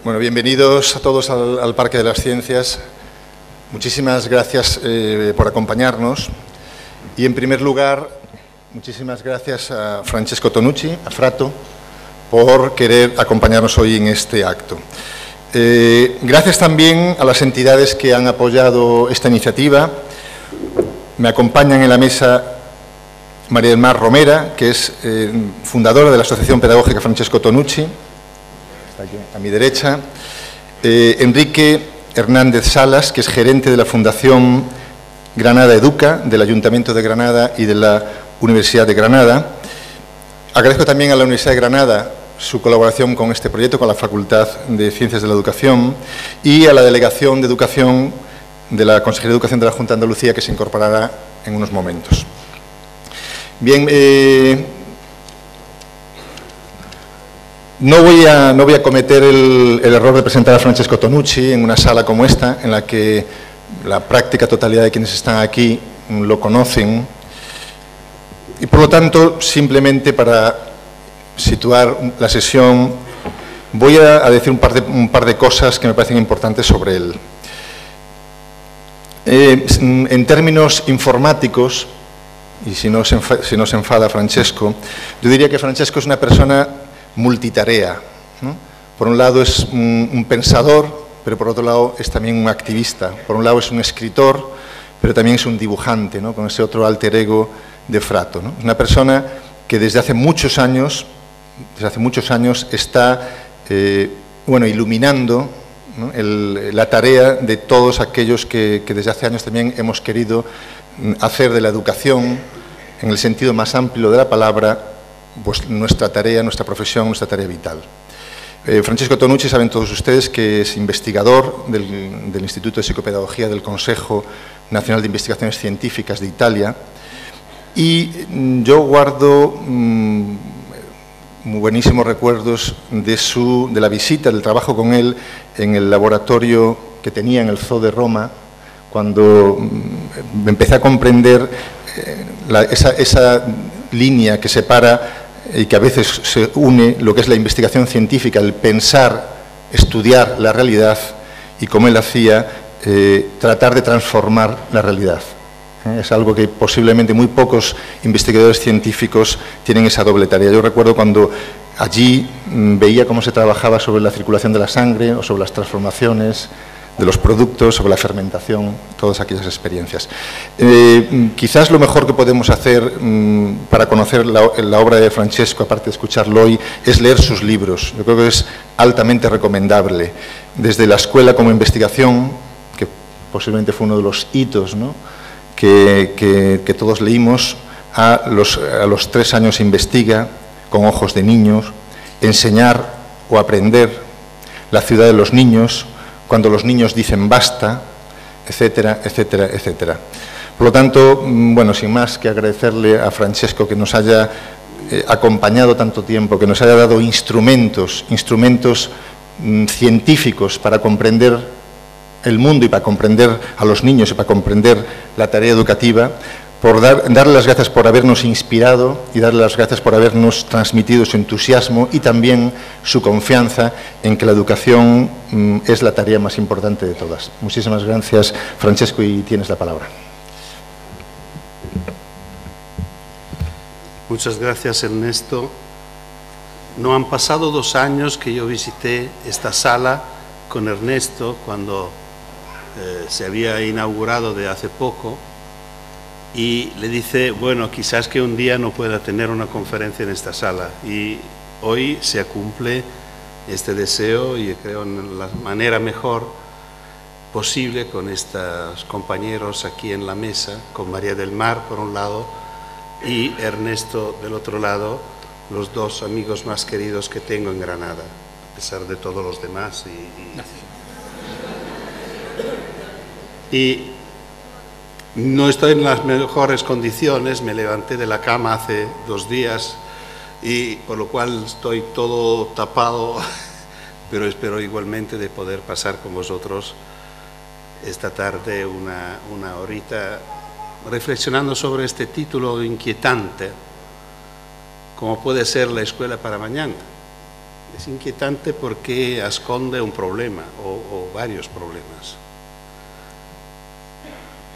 Bueno, bienvenidos a todos al Parque de las Ciencias. Muchísimas gracias por acompañarnos. Y en primer lugar, muchísimas gracias a Francesco Tonucci, a Frato, por querer acompañarnos hoy en este acto. Gracias también a las entidades que han apoyado esta iniciativa. Me acompañan en la mesa María del Mar Romera, que es fundadora de la Asociación Pedagógica Francesco Tonucci, está aquí a mi derecha. Enrique Hernández Salas, que es gerente de la Fundación Granada Educa, del Ayuntamiento de Granada y de la Universidad de Granada. Agradezco también a la Universidad de Granada su colaboración con este proyecto, con la Facultad de Ciencias de la Educación, y a la Delegación de Educación de la Consejería de Educación de la Junta de Andalucía, que se incorporará en unos momentos. Bien, no voy a cometer el error de presentar a Francesco Tonucci en una sala como esta, en la que la práctica totalidad de quienes están aquí lo conocen, y por lo tanto, simplemente para situar la sesión, voy a decir un par de cosas que me parecen importantes sobre él. En términos informáticos, y si no se enfada Francesco, yo diría que Francesco es una persona multitarea, ¿no? Por un lado es un pensador, pero por otro lado es también un activista. Por un lado es un escritor, pero también es un dibujante, ¿no? Con ese otro alter ego de Frato, ¿no? Es una persona que desde hace muchos años está iluminando, ¿no? La tarea de todos aquellos que desde hace años también hemos querido hacer de la educación, en el sentido más amplio de la palabra, pues nuestra tarea, nuestra profesión, nuestra tarea vital. Francesco Tonucci, saben todos ustedes que es investigador del Instituto de Psicopedagogía del Consejo Nacional de Investigaciones Científicas de Italia, y yo guardo muy buenísimos recuerdos de la visita, del trabajo con él en el laboratorio que tenía en el Zoo de Roma, cuando empecé a comprender esa línea que separa y que a veces se une lo que es la investigación científica, el pensar, estudiar la realidad, y como él hacía, tratar de transformar la realidad. Es algo que posiblemente muy pocos investigadores científicos tienen esa doble tarea. Yo recuerdo cuando allí veía cómo se trabajaba sobre la circulación de la sangre o sobre las transformaciones de los productos, sobre la fermentación, todas aquellas experiencias. Quizás lo mejor que podemos hacer para conocer la obra de Francesco, aparte de escucharlo hoy, es leer sus libros. Yo creo que es altamente recomendable. Desde la escuela como investigación, que posiblemente fue uno de los hitos, ¿no?, que todos leímos, a los 3 años investiga, con ojos de niños, enseñar o aprender, la ciudad de los niños, cuando los niños dicen basta, etcétera, etcétera, etcétera. Por lo tanto, bueno, sin más que agradecerle a Francesco que nos haya acompañado tanto tiempo, que nos haya dado instrumentos científicos para comprender el mundo y para comprender a los niños y para comprender la tarea educativa, por darle las gracias por habernos inspirado y darle las gracias por habernos transmitido su entusiasmo y también su confianza en que la educación es la tarea más importante de todas. Muchísimas gracias, Francesco, y tienes la palabra. Muchas gracias, Ernesto. No han pasado 2 años que yo visité esta sala con Ernesto cuando se había inaugurado de hace poco, y le dice, bueno, quizás que un día no pueda tener una conferencia en esta sala, y hoy se cumple este deseo, y creo en la manera mejor posible, con estos compañeros aquí en la mesa, con María del Mar por un lado y Ernesto del otro lado, los 2 amigos más queridos que tengo en Granada, a pesar de todos los demás. Y no estoy en las mejores condiciones, me levanté de la cama hace 2 días, y por lo cual estoy todo tapado, pero espero igualmente de poder pasar con vosotros esta tarde una horita reflexionando sobre este título inquietante, como puede ser la escuela para mañana. Es inquietante porque esconde un problema o varios problemas.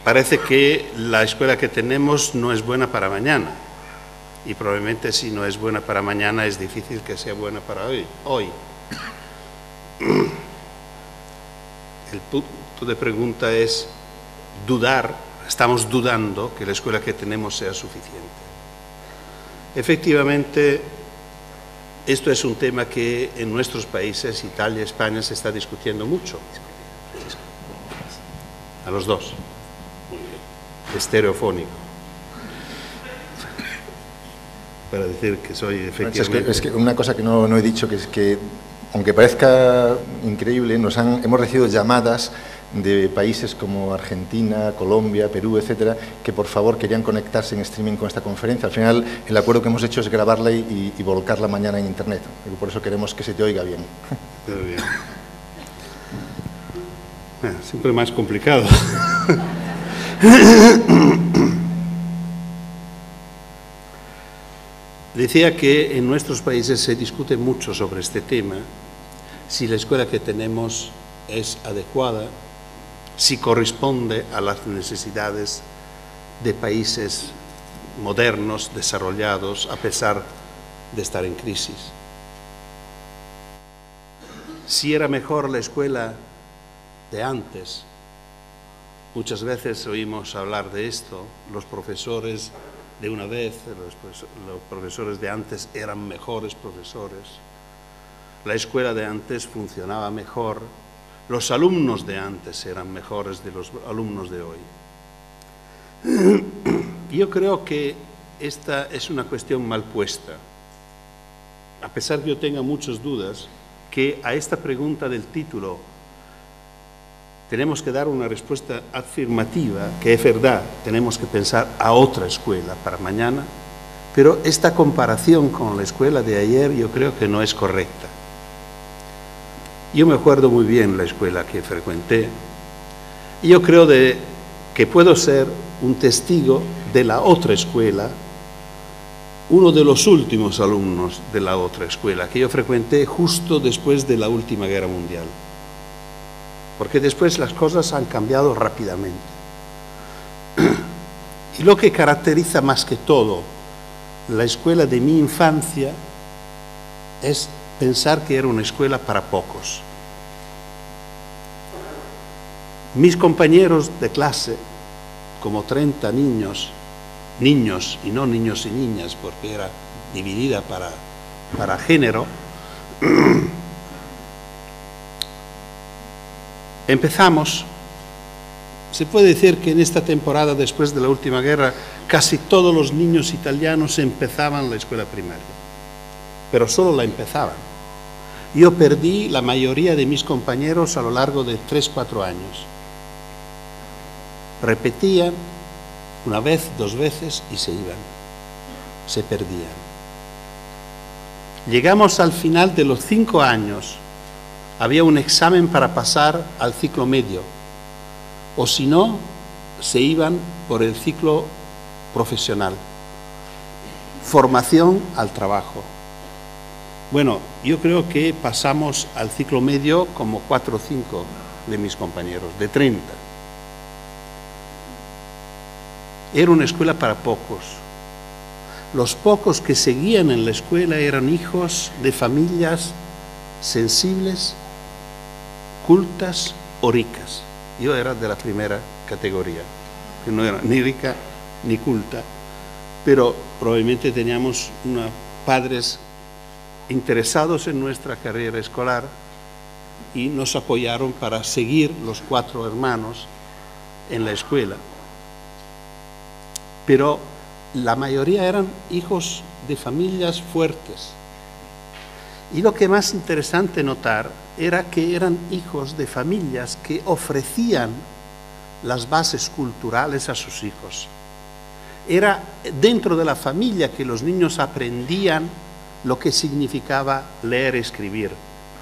Parece que la escuela que tenemos no es buena para mañana. Y probablemente si no es buena para mañana es difícil que sea buena para hoy. El punto de pregunta es dudar, estamos dudando que la escuela que tenemos sea suficiente. Efectivamente, esto es un tema que en nuestros países, Italia y España, se está discutiendo mucho. A los dos. Estereofónico. Para decir que soy efectivamente... Es que una cosa que no he dicho, que es que, aunque parezca increíble, hemos recibido llamadas de países como Argentina, Colombia, Perú, etcétera, que por favor querían conectarse en streaming con esta conferencia. Al final, el acuerdo que hemos hecho es grabarla y volcarla mañana en internet. Y por eso queremos que se te oiga bien. Muy bien. Siempre más complicado. Decía que en nuestros países se discute mucho sobre este tema, si la escuela que tenemos es adecuada, si corresponde a las necesidades de países modernos, desarrollados, a pesar de estar en crisis. Si era mejor la escuela de antes. Muchas veces oímos hablar de esto, los profesores de una vez, los profesores de antes eran mejores profesores, la escuela de antes funcionaba mejor, los alumnos de antes eran mejores de los alumnos de hoy. Yo creo que esta es una cuestión mal puesta, a pesar que yo tenga muchas dudas, que a esta pregunta del título tenemos que dar una respuesta afirmativa, que es verdad, tenemos que pensar a otra escuela para mañana, pero esta comparación con la escuela de ayer yo creo que no es correcta. Yo me acuerdo muy bien la escuela que frecuenté y yo creo que puedo ser un testigo de la otra escuela, uno de los últimos alumnos de la otra escuela que yo frecuenté justo después de la última guerra mundial. Porque después las cosas han cambiado rápidamente. Y lo que caracteriza más que todo la escuela de mi infancia es pensar que era una escuela para pocos. Mis compañeros de clase, como 30 niños y no niños y niñas, porque era dividida para género, empezamos, se puede decir que en esta temporada después de la última guerra casi todos los niños italianos empezaban la escuela primaria, pero solo la empezaban. Yo perdí la mayoría de mis compañeros a lo largo de 3-4 años. Repetían una vez, 2 veces y se iban, se perdían. Llegamos al final de los 5 años. Había un examen para pasar al ciclo medio, o si no, se iban por el ciclo profesional, formación al trabajo. Bueno, yo creo que pasamos al ciclo medio como 4 o 5 de mis compañeros, de 30. Era una escuela para pocos. Los pocos que seguían en la escuela eran hijos de familias sensibles, cultas o ricas. Yo era de la primera categoría, que no era ni rica ni culta, pero probablemente teníamos padres interesados en nuestra carrera escolar y nos apoyaron para seguir los 4 hermanos en la escuela. Pero la mayoría eran hijos de familias fuertes. Y lo que más interesante notar era que eran hijos de familias que ofrecían las bases culturales a sus hijos. Era dentro de la familia que los niños aprendían lo que significaba leer y escribir.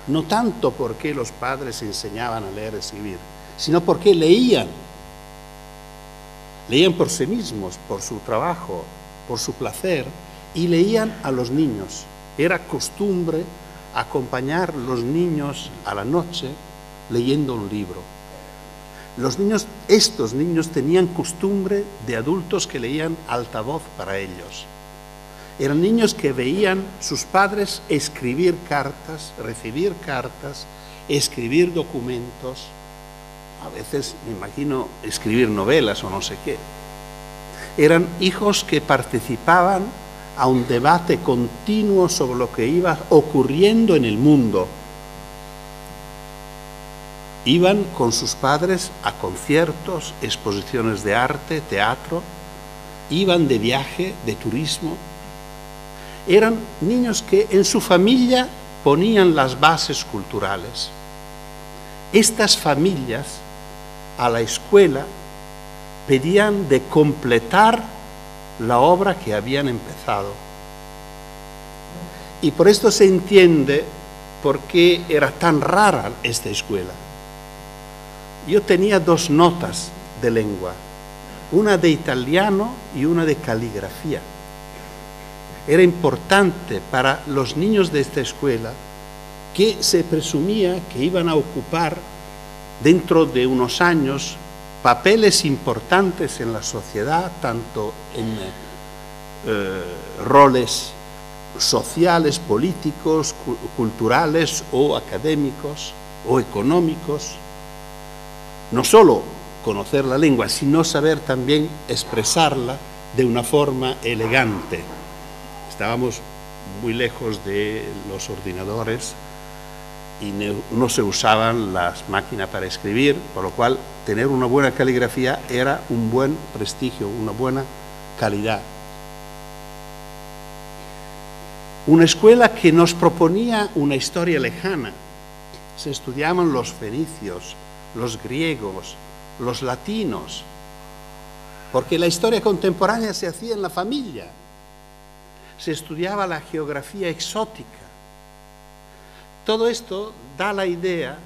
No tanto porque los padres enseñaban a leer y escribir, sino porque leían. Leían por sí mismos, por su trabajo, por su placer, y leían a los niños. Era costumbre acompañar a los niños a la noche leyendo un libro. Estos niños tenían costumbre de adultos que leían altavoz para ellos. Eran niños que veían sus padres escribir cartas, recibir cartas, escribir documentos, a veces, me imagino, escribir novelas o no sé qué. Eran hijos que participaban a un debate continuo sobre lo que iba ocurriendo en el mundo. Iban con sus padres a conciertos, exposiciones de arte, teatro, iban de viaje, de turismo. Eran niños que en su familia ponían las bases culturales. Estas familias a la escuela pedían de completar la obra que habían empezado. Y por esto se entiende por qué era tan rara esta escuela. Yo tenía 2 notas de lengua, una de italiano y una de caligrafía. Era importante para los niños de esta escuela, que se presumía que iban a ocupar dentro de unos años papeles importantes en la sociedad, tanto en roles sociales, políticos, culturales o académicos o económicos. No solo conocer la lengua, sino saber también expresarla de una forma elegante. Estábamos muy lejos de los ordenadores y no se usaban las máquinas para escribir, por lo cual tener una buena caligrafía era un buen prestigio, una buena calidad. Una escuela que nos proponía una historia lejana. Se estudiaban los fenicios, los griegos, los latinos, porque la historia contemporánea se hacía en la familia. Se estudiaba la geografía exótica. Todo esto da la idea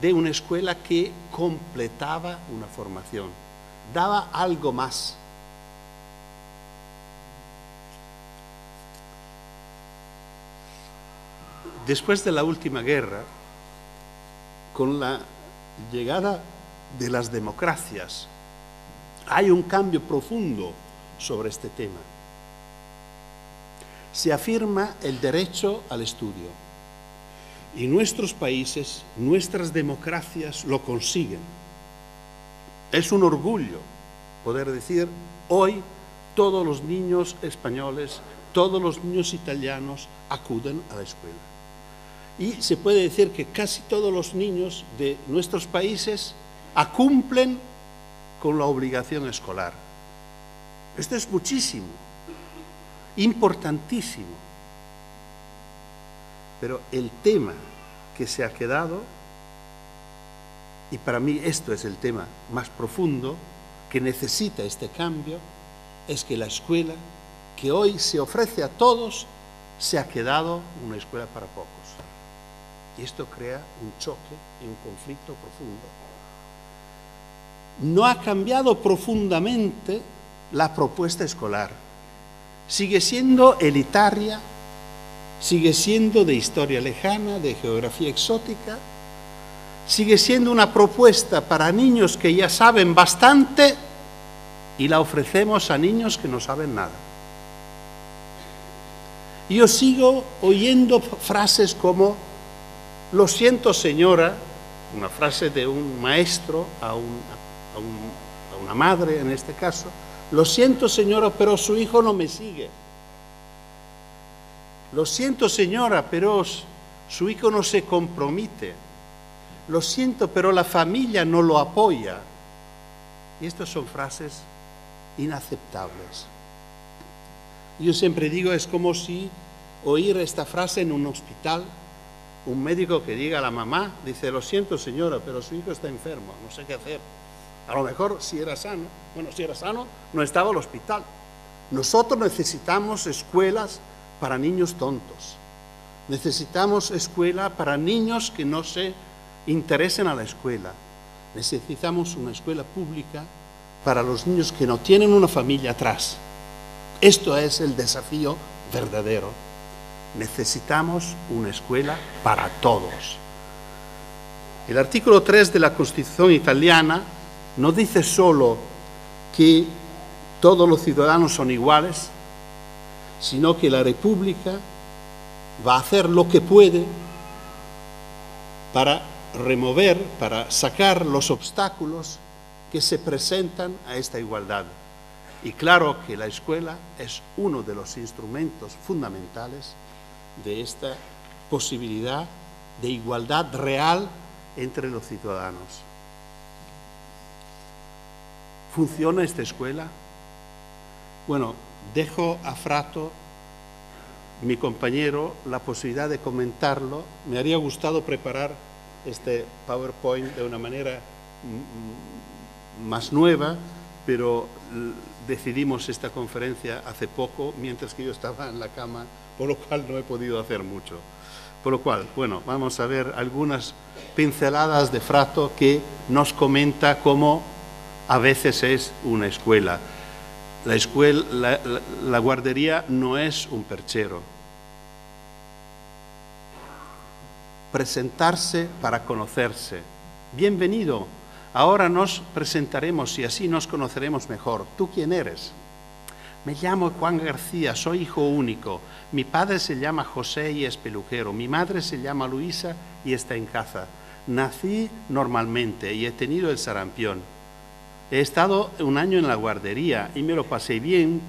de una escuela que completaba una formación, daba algo más. Después de la última guerra, con la llegada de las democracias, hay un cambio profundo sobre este tema. Se afirma el derecho al estudio. Y nuestros países, nuestras democracias lo consiguen. Es un orgullo poder decir, hoy todos los niños españoles, todos los niños italianos acuden a la escuela. Y se puede decir que casi todos los niños de nuestros países cumplen con la obligación escolar. Esto es muchísimo, importantísimo. Pero el tema que se ha quedado, y para mí esto es el tema más profundo, que necesita este cambio, es que la escuela que hoy se ofrece a todos, se ha quedado una escuela para pocos. Y esto crea un choque y un conflicto profundo. No ha cambiado profundamente la propuesta escolar. Sigue siendo elitaria, sigue siendo de historia lejana, de geografía exótica, sigue siendo una propuesta para niños que ya saben bastante y la ofrecemos a niños que no saben nada. Yo sigo oyendo frases como, lo siento señora, una frase de un maestro a una madre en este caso, lo siento señora, pero su hijo no me sigue. Lo siento señora, pero su hijo no se compromete. Lo siento, pero la familia no lo apoya. Y estas son frases inaceptables. Yo siempre digo, es como si oír esta frase en un hospital, un médico que diga a la mamá, dice, lo siento señora, pero su hijo está enfermo, no sé qué hacer. A lo mejor si era sano, si era sano, no estaba en el hospital. Nosotros necesitamos escuelas para niños tontos. Necesitamos escuela para niños que no se interesen a la escuela. Necesitamos una escuela pública para los niños que no tienen una familia atrás. Esto es el desafío verdadero. Necesitamos una escuela para todos. El artículo 3 de la Constitución italiana no dice solo que todos los ciudadanos son iguales, sino que la República va a hacer lo que puede para remover, para sacar los obstáculos que se presentan a esta igualdad. Y claro que la escuela es uno de los instrumentos fundamentales de esta posibilidad de igualdad real entre los ciudadanos. ¿Funciona esta escuela? Bueno, dejo a Frato, mi compañero, la posibilidad de comentarlo. Me habría gustado preparar este PowerPoint de una manera más nueva, pero decidimos esta conferencia hace poco, mientras que yo estaba en la cama, por lo cual no he podido hacer mucho. Por lo cual, bueno, vamos a ver algunas pinceladas de Frato que nos comenta cómo a veces es una escuela. La guardería no es un perchero. Presentarse para conocerse. Bienvenido. Ahora nos presentaremos y así nos conoceremos mejor. ¿Tú quién eres? Me llamo Juan García, soy hijo único. Mi padre se llama José y es peluquero. Mi madre se llama Luisa y está en casa. Nací normalmente y he tenido el sarampión. He estado un año en la guardería y me lo pasé bien,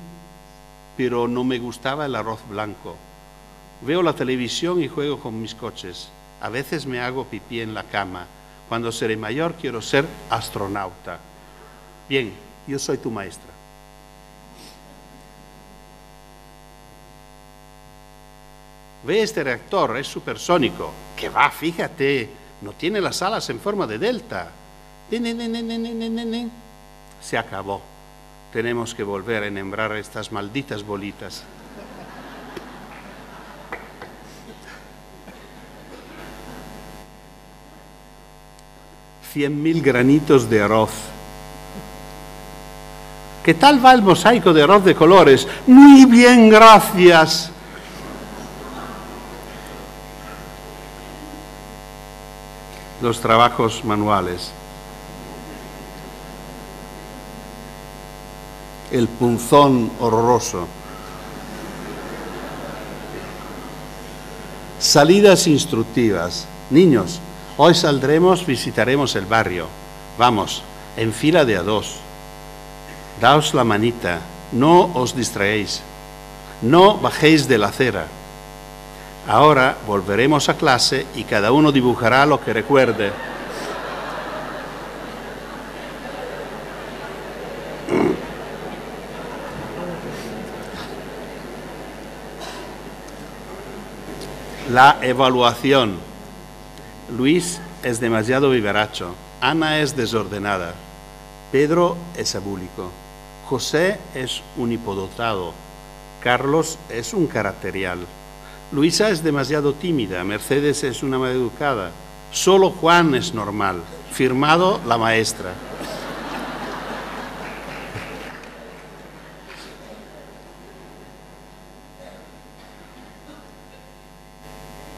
pero no me gustaba el arroz blanco. Veo la televisión y juego con mis coches. A veces me hago pipí en la cama. Cuando seré mayor quiero ser astronauta. Bien, yo soy tu maestra. Ve este reactor, es supersónico. Que va, fíjate, no tiene las alas en forma de delta. Se acabó. Tenemos que volver a enhembrar estas malditas bolitas. $100.000 granitos de arroz. ¿Qué tal va el mosaico de arroz de colores? Muy bien, gracias. Los trabajos manuales. El punzón horroroso. Salidas instructivas. Niños, hoy saldremos, visitaremos el barrio. Vamos, en fila de a dos. Daos la manita, no os distraéis. No bajéis de la acera. Ahora volveremos a clase y cada uno dibujará lo que recuerde. La evaluación. Luis es demasiado vivaracho. Ana es desordenada. Pedro es abúlico. José es un hipodotado. Carlos es un caracterial. Luisa es demasiado tímida. Mercedes es una maleducada. Solo Juan es normal. Firmado la maestra.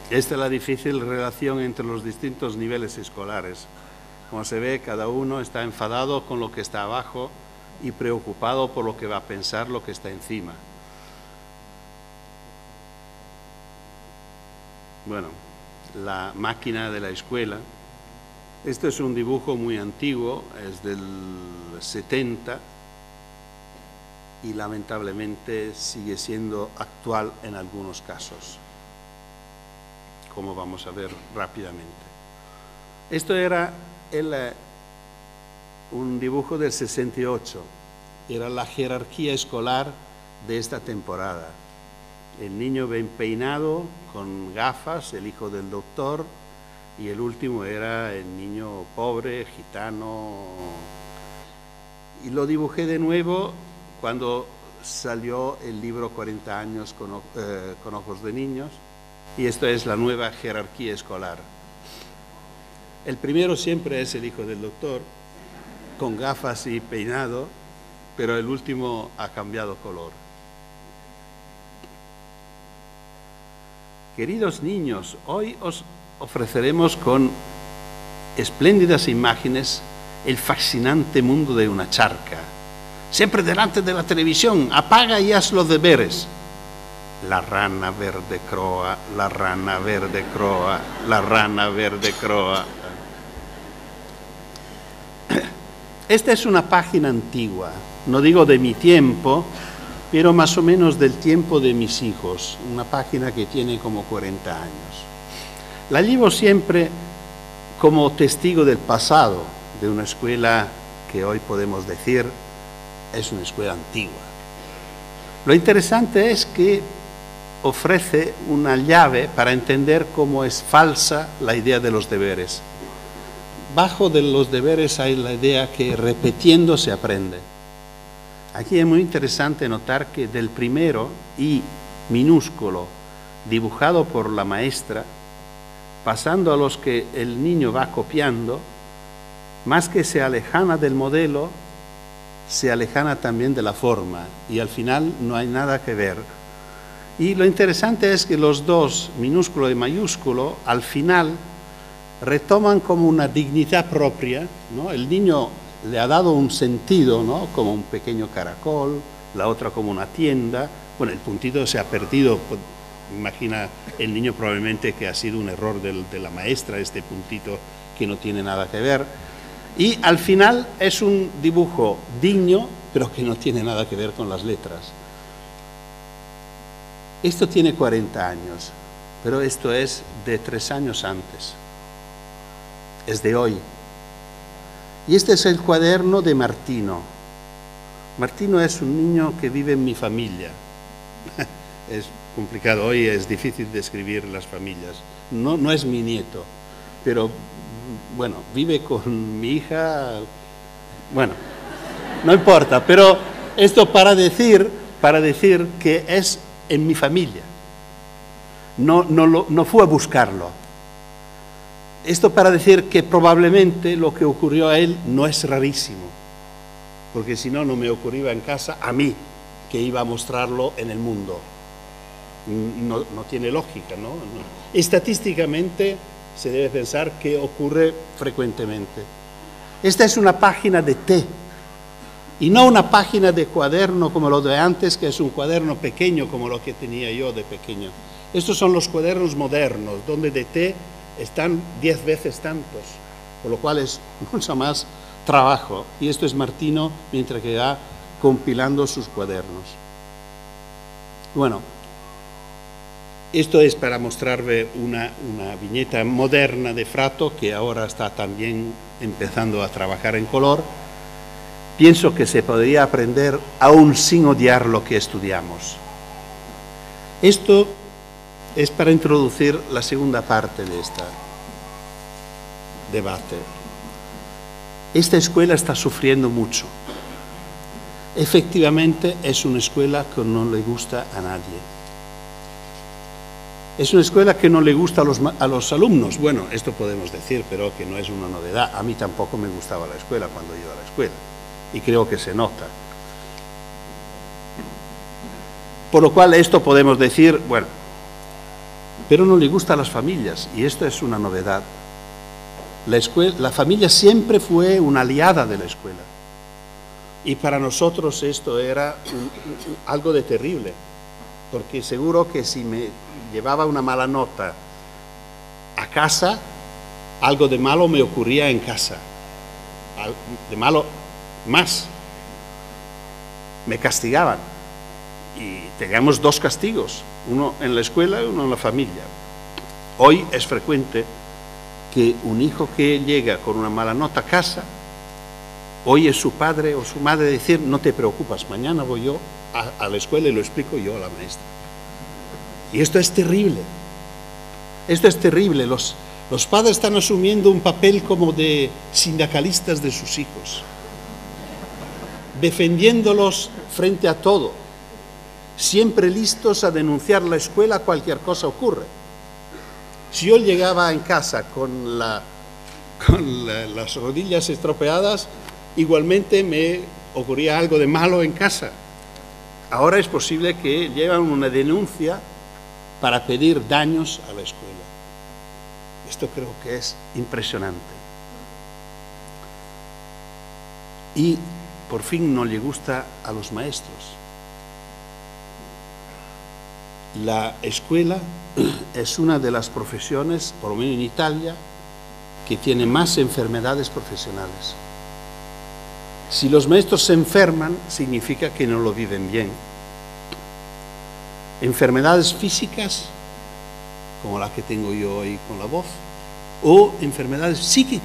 Esta es la difícil relación entre los distintos niveles escolares. Como se ve, cada uno está enfadado con lo que está abajo y preocupado por lo que va a pensar lo que está encima. Bueno, la máquina de la escuela. Este es un dibujo muy antiguo, es del 70 y lamentablemente sigue siendo actual en algunos casos, como vamos a ver rápidamente. Esto era un dibujo del 68, era la jerarquía escolar de esta temporada. El niño bien peinado, con gafas, el hijo del doctor, y el último era el niño pobre, gitano. Y lo dibujé de nuevo cuando salió el libro 40 años con ojos de niños, y esto es la nueva jerarquía escolar. El primero siempre es el hijo del doctor, con gafas y peinado, pero el último ha cambiado color. Queridos niños, hoy os ofreceremos con espléndidas imágenes el fascinante mundo de una charca. Siempre delante de la televisión, apaga y haz los deberes. La rana verde croa, la rana verde croa, la rana verde croa. Esta es una página antigua, no digo de mi tiempo, pero más o menos del tiempo de mis hijos, una página que tiene como 40 años. La llevo siempre como testigo del pasado, de una escuela que hoy podemos decir es una escuela antigua. Lo interesante es que ofrece una llave para entender cómo es falsa la idea de los deberes. Bajo de los deberes hay la idea que repitiendo se aprende. Aquí es muy interesante notar que del primero I minúsculo dibujado por la maestra, pasando a los que el niño va copiando, más que se alejana del modelo, se alejana también de la forma y al final no hay nada que ver. Y lo interesante es que los dos, minúsculo y mayúsculo, al final retoman como una dignidad propia, ¿no? El niño le ha dado un sentido, ¿no? Como un pequeño caracol, la otra como una tienda. Bueno, el puntito se ha perdido, imagina el niño probablemente que ha sido un error de la maestra, este puntito que no tiene nada que ver. Y al final es un dibujo digno, pero que no tiene nada que ver con las letras. Esto tiene 40 años, pero esto es de 3 años antes. Es de hoy. Y este es el cuaderno de Martino. Martino es un niño que vive en mi familia. Es complicado, hoy es difícil describir las familias. No es mi nieto, pero bueno, vive con mi hija. Bueno, no importa, pero esto para decir que es en mi familia. No fue a buscarlo. Esto para decir que probablemente lo que ocurrió a él no es rarísimo, porque si no, no me ocurría en casa a mí, que iba a mostrarlo en el mundo. No tiene lógica, ¿no? Estadísticamente se debe pensar que ocurre frecuentemente. Esta es una página de té, y no una página de cuaderno como lo de antes, que es un cuaderno pequeño como lo que tenía yo de pequeño. Estos son los cuadernos modernos, donde de té están 10 veces tantos, por lo cual es mucho más trabajo. Y esto es Martino mientras que va compilando sus cuadernos. Bueno, esto es para mostrarle una viñeta moderna de Fratto, que ahora está también empezando a trabajar en color. Pienso que se podría aprender aún sin odiar lo que estudiamos. Esto es para introducir la segunda parte de este debate. Esta escuela está sufriendo mucho. Efectivamente, es una escuela que no le gusta a nadie. Es una escuela que no le gusta a los alumnos. Bueno, esto podemos decir, pero que no es una novedad. A mí tampoco me gustaba la escuela cuando iba a la escuela. Y creo que se nota. Por lo cual esto podemos decir, bueno, pero no le gusta a las familias, y esto es una novedad. La familia siempre fue una aliada de la escuela, y para nosotros esto era algo de terrible, porque seguro que si me llevaba una mala nota a casa, algo de malo me ocurría en casa, de malo más, me castigaban. Y teníamos 2 castigos, uno en la escuela y uno en la familia. Hoy es frecuente que un hijo que llega con una mala nota a casa, oye su padre o su madre decir, no te preocupes, mañana voy yo a la escuela y lo explico yo a la maestra. Y esto es terrible. Esto es terrible. Los padres están asumiendo un papel como de sindicalistas de sus hijos, defendiéndolos frente a todo, siempre listos a denunciar la escuela cualquier cosa ocurre. Si yo llegaba en casa con las rodillas estropeadas, igualmente me ocurría algo de malo en casa. Ahora es posible que lleven una denuncia para pedir daños a la escuela. Esto creo que es impresionante. Y por fin no le gusta a los maestros. La escuela es una de las profesiones, por lo menos en Italia, que tiene más enfermedades profesionales. Si los maestros se enferman, significa que no lo viven bien. Enfermedades físicas, como la que tengo yo hoy con la voz, o enfermedades psíquicas.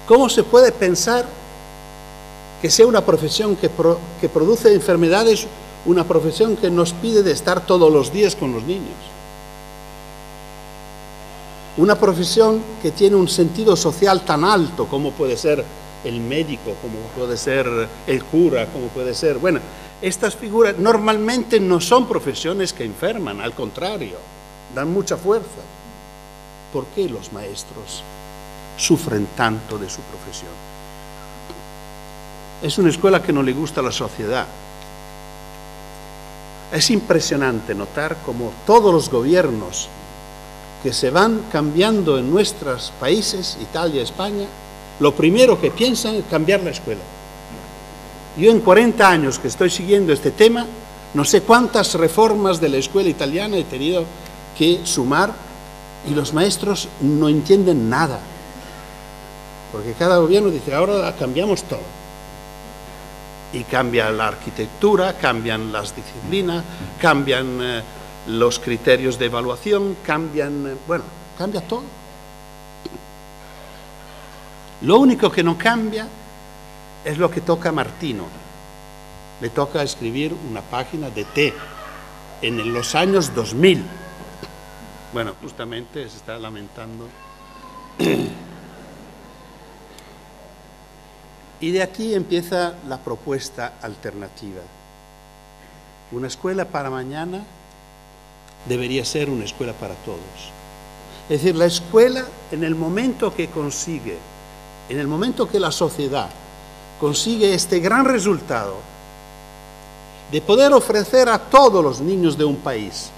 ¿Cómo se puede pensar que sea una profesión que produce enfermedades, una profesión que nos pide de estar todos los días con los niños? Una profesión que tiene un sentido social tan alto como puede ser el médico, como puede ser el cura, como puede ser... Bueno, estas figuras normalmente no son profesiones que enferman, al contrario, dan mucha fuerza. ¿Por qué los maestros sufren tanto de su profesión? Es una escuela que no le gusta a la sociedad. Es impresionante notar cómo todos los gobiernos que se van cambiando en nuestros países, Italia, España, lo primero que piensan es cambiar la escuela. Yo en 40 años que estoy siguiendo este tema, no sé cuántas reformas de la escuela italiana he tenido que sumar y los maestros no entienden nada. Porque cada gobierno dice, ahora cambiamos todo. Y cambia la arquitectura, cambian las disciplinas, cambian los criterios de evaluación, cambian, bueno, cambia todo. Lo único que no cambia es lo que toca a Martino. Le toca escribir una página de té en los años 2000. Bueno, justamente se está lamentando. Y de aquí empieza la propuesta alternativa. Una escuela para mañana debería ser una escuela para todos. Es decir, la escuela, en el momento que consigue, en el momento que la sociedad consigue este gran resultado de poder ofrecer a todos los niños de un país,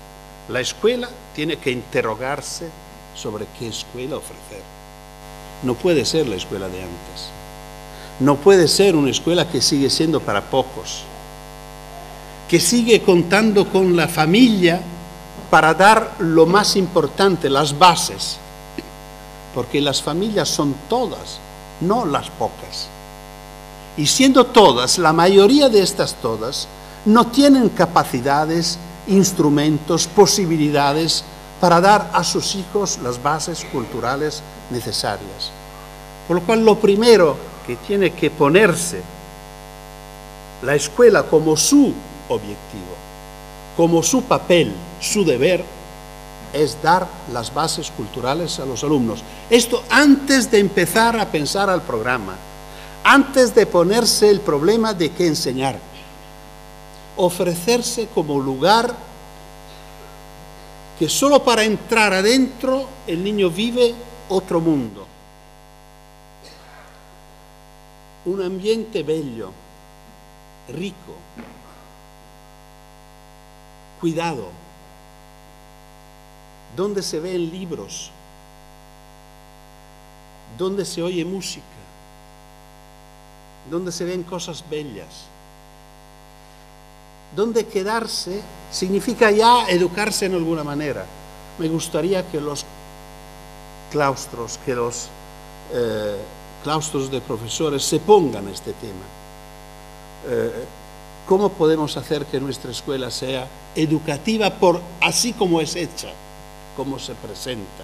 la escuela tiene que interrogarse sobre qué escuela ofrecer. No puede ser la escuela de antes. No puede ser una escuela que sigue siendo para pocos, que sigue contando con la familia para dar lo más importante, las bases, porque las familias son todas, no las pocas. Y siendo todas, la mayoría de estas todas, no tienen capacidades, instrumentos, posibilidades para dar a sus hijos las bases culturales necesarias. Por lo cual, lo primero que tiene que ponerse la escuela como su objetivo, como su papel, su deber, es dar las bases culturales a los alumnos. Esto antes de empezar a pensar al programa, antes de ponerse el problema de qué enseñar. Ofrecerse como lugar que solo para entrar adentro el niño vive otro mundo. Un ambiente bello, rico, cuidado, donde se ven libros, donde se oye música, donde se ven cosas bellas. Donde quedarse significa ya educarse en alguna manera. Me gustaría que los claustros, claustros de profesores se pongan este tema. ¿Cómo podemos hacer que nuestra escuela sea educativa así como es hecha, como se presenta?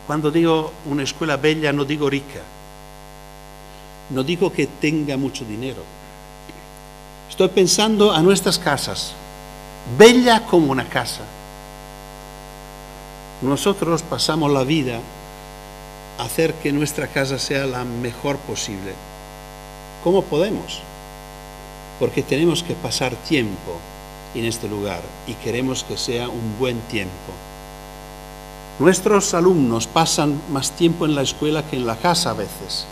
Cuando digo una escuela bella, no digo rica. No digo que tenga mucho dinero. Estoy pensando a nuestras casas, bella como una casa. Nosotros pasamos la vida a hacer que nuestra casa sea la mejor posible. ¿Cómo podemos? Porque tenemos que pasar tiempo en este lugar y queremos que sea un buen tiempo. Nuestros alumnos pasan más tiempo en la escuela que en la casa a veces.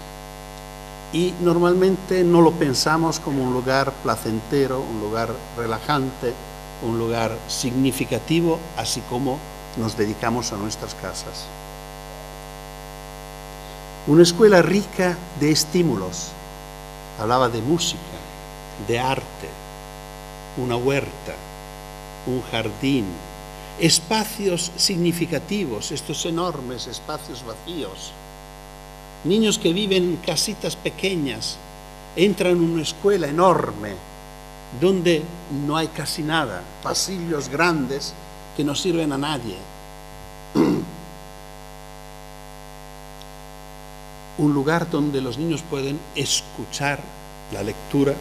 y normalmente no lo pensamos como un lugar placentero, un lugar relajante, un lugar significativo, así como nos dedicamos a nuestras casas. Una escuela rica de estímulos. Hablaba de música, de arte, una huerta, un jardín, espacios significativos, estos enormes espacios vacíos. Niños que viven en casitas pequeñas, entran en una escuela enorme, donde no hay casi nada, pasillos grandes que no sirven a nadie. Un lugar donde los niños pueden escuchar la lectura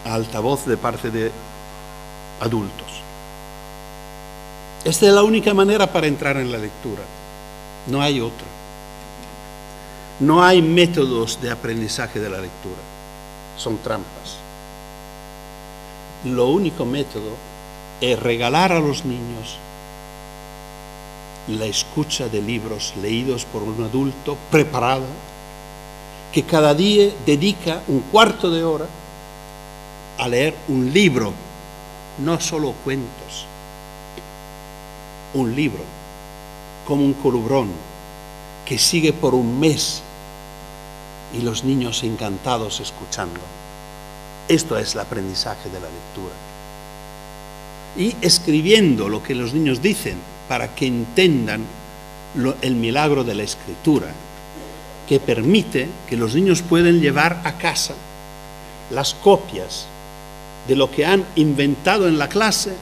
a altavoz de parte de adultos. Esta es la única manera para entrar en la lectura, no hay otra. No hay métodos de aprendizaje de la lectura, son trampas. Lo único método es regalar a los niños la escucha de libros leídos por un adulto preparado, que cada día dedica un cuarto de hora a leer un libro, no solo cuentos, un libro, como un colubrón, que sigue por un mes y los niños encantados escuchando. Esto es el aprendizaje de la lectura. Y escribiendo lo que los niños dicen para que entiendan el milagro de la escritura, que permite que los niños puedan llevar a casa las copias de lo que han inventado en la clase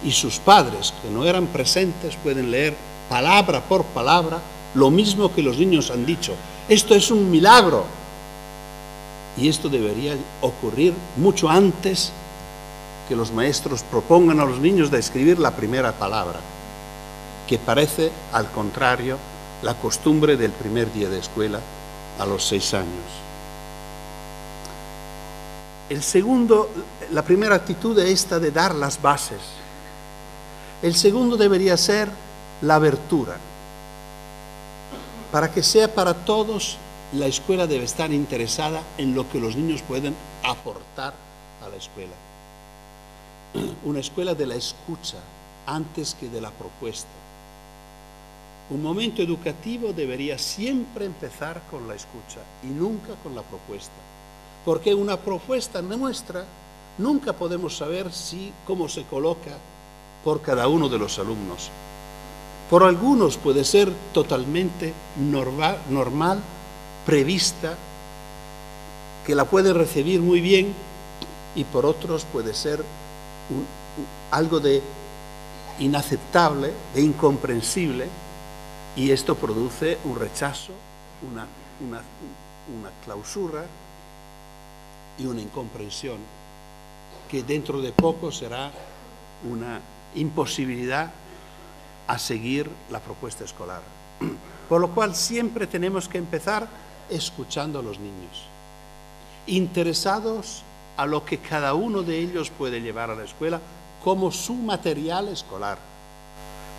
y sus padres, que no eran presentes, pueden leer palabra por palabra lo mismo que los niños han dicho. Esto es un milagro. Y esto debería ocurrir mucho antes que los maestros propongan a los niños de escribir la primera palabra, que parece, al contrario, la costumbre del primer día de escuela a los 6 años. La primera actitud es esta de dar las bases. El segundo debería ser la abertura. Para que sea para todos, la escuela debe estar interesada en lo que los niños pueden aportar a la escuela. Una escuela de la escucha antes que de la propuesta. Un momento educativo debería siempre empezar con la escucha y nunca con la propuesta. Porque una propuesta nuestra nunca podemos saber cómo se coloca por cada uno de los alumnos. Por algunos puede ser totalmente normal, prevista, que la pueden recibir muy bien, y por otros puede ser algo de inaceptable, de incomprensible, y esto produce un rechazo, una clausura y una incomprensión, que dentro de poco será una imposibilidad a seguir la propuesta escolar. Por lo cual siempre tenemos que empezar escuchando a los niños, interesados a lo que cada uno de ellos puede llevar a la escuela como su material escolar.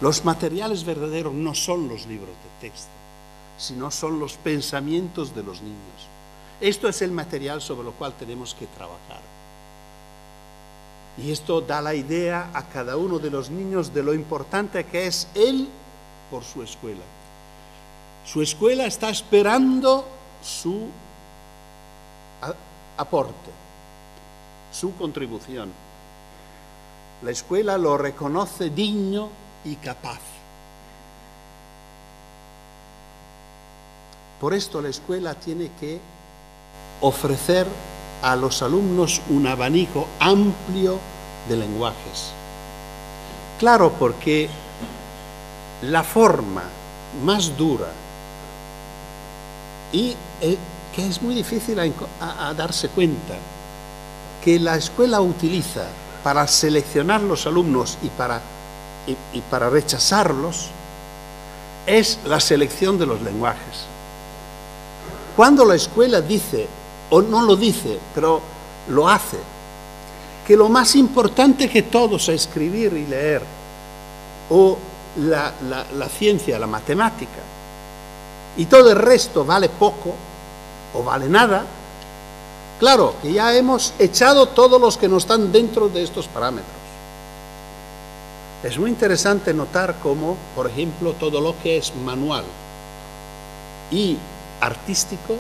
Los materiales verdaderos no son los libros de texto, sino son los pensamientos de los niños. Esto es el material sobre lo cual tenemos que trabajar. Y esto da la idea a cada uno de los niños de lo importante que es él por su escuela. Su escuela está esperando su aporte, su contribución. La escuela lo reconoce digno y capaz. Por esto la escuela tiene que ofrecer a los alumnos un abanico amplio de lenguajes. Claro, porque la forma más dura y que es muy difícil a darse cuenta que la escuela utiliza para seleccionar los alumnos y para rechazarlos es la selección de los lenguajes. Cuando la escuela dice, o no lo dice, pero lo hace, que lo más importante que todos es escribir y leer, o la ciencia, la matemática, y todo el resto vale poco, o vale nada. Claro, que ya hemos echado todos los que no están dentro de estos parámetros. Es muy interesante notar cómo, por ejemplo, todo lo que es manual y artístico,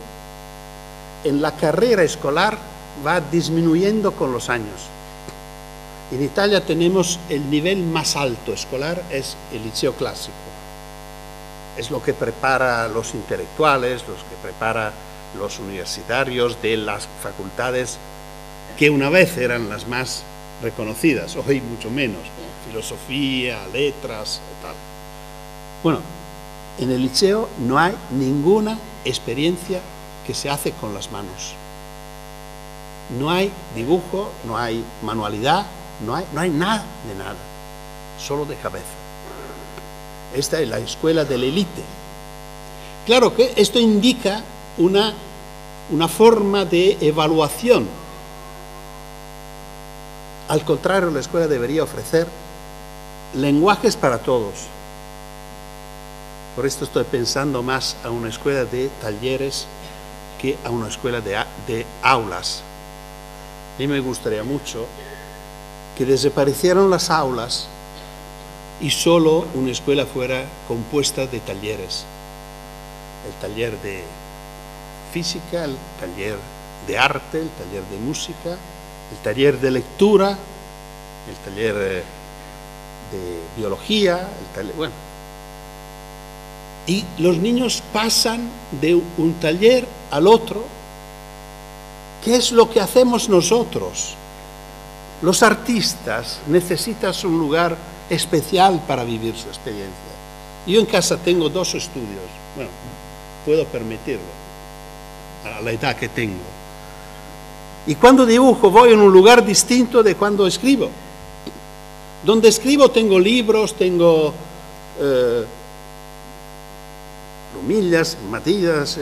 en la carrera escolar va disminuyendo con los años. En Italia tenemos el nivel más alto escolar, es el liceo clásico. Es lo que prepara a los intelectuales, los que prepara los universitarios de las facultades que una vez eran las más reconocidas, hoy mucho menos, filosofía, letras y tal. Bueno, en el liceo no hay ninguna experiencia que se hace con las manos. No hay dibujo, no hay manualidad, no hay nada de nada, solo de cabeza. Esta es la escuela de la élite. Claro que esto indica una forma de evaluación. Al contrario, la escuela debería ofrecer lenguajes para todos. Por esto estoy pensando más a una escuela de talleres que a una escuela de aulas. A mí me gustaría mucho que desaparecieran las aulas y solo una escuela fuera compuesta de talleres. El taller de física, el taller de arte, el taller de música, el taller de lectura, el taller de biología, el taller, bueno. Y los niños pasan de un taller al otro. ¿Qué es lo que hacemos nosotros? Los artistas necesitan un lugar especial para vivir su experiencia. Yo en casa tengo 2 estudios. Bueno, puedo permitirlo a la edad que tengo. Y cuando dibujo voy en un lugar distinto de cuando escribo. Donde escribo tengo libros, tengo plumillas, matillas,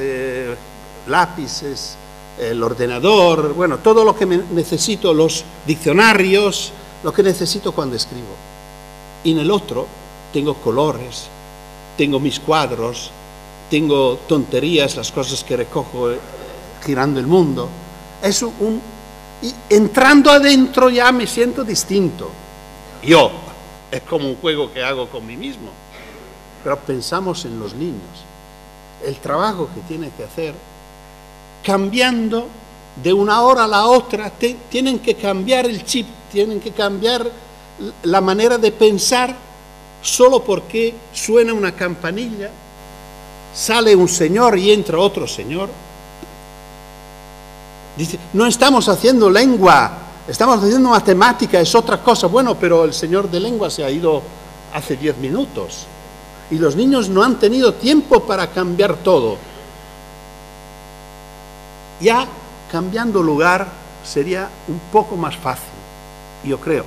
lápices, el ordenador, bueno, todo lo que necesito, los diccionarios, lo que necesito cuando escribo. Y en el otro tengo colores, tengo mis cuadros, tengo tonterías, las cosas que recojo girando el mundo. Y entrando adentro ya me siento distinto. Yo, es como un juego que hago con mí mismo. Pero pensamos en los niños. El trabajo que tiene que hacer, cambiando de una hora a la otra, tienen que cambiar el chip, tienen que cambiar la manera de pensar solo porque suena una campanilla, sale un señor y entra otro señor. Dice, no estamos haciendo lengua, estamos haciendo matemática, es otra cosa. Bueno, pero el señor de lengua se ha ido hace 10 minutos y los niños no han tenido tiempo para cambiar todo. Ya cambiando lugar sería un poco más fácil, yo creo.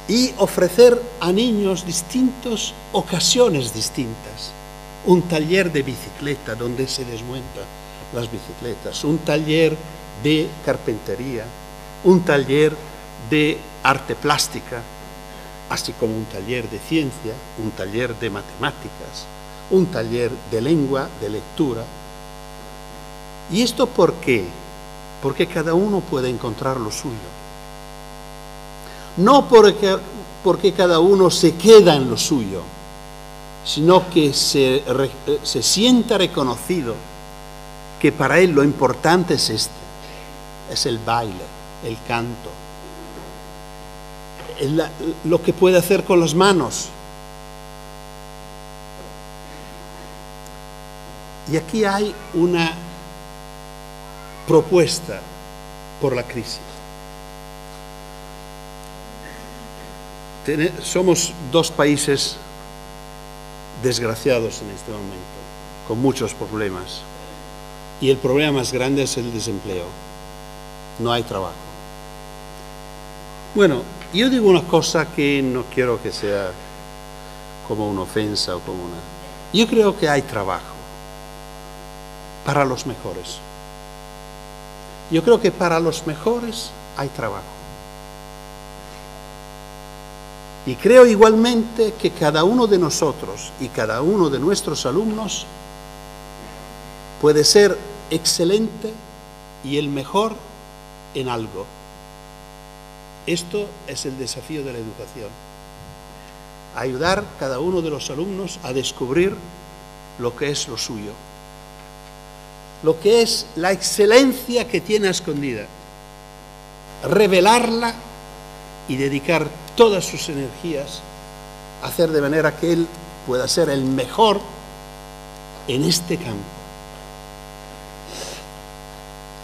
Y ofrecer a niños distintas ocasiones distintas. Un taller de bicicleta donde se desmontan las bicicletas, un taller de carpintería, un taller de arte plástica, así como un taller de ciencia, un taller de matemáticas, un taller de lengua, de lectura. ¿Y esto por qué? Porque cada uno puede encontrar lo suyo. No porque cada uno se queda en lo suyo, sino que se sienta reconocido que para él lo importante es es el baile, el canto, lo que puede hacer con las manos. Y aquí hay una propuesta por la crisis. Somos 2 países desgraciados en este momento, con muchos problemas. Y el problema más grande es el desempleo. No hay trabajo. Bueno, yo digo una cosa que no quiero que sea como una ofensa o como una... Yo creo que hay trabajo para los mejores. Yo creo que para los mejores hay trabajo. Y creo igualmente que cada uno de nosotros y cada uno de nuestros alumnos puede ser excelente y el mejor en algo. Esto es el desafío de la educación. Ayudar a cada uno de los alumnos a descubrir lo que es lo suyo, lo que es la excelencia que tiene escondida, revelarla y dedicar todas sus energías a hacer de manera que él pueda ser el mejor en este campo.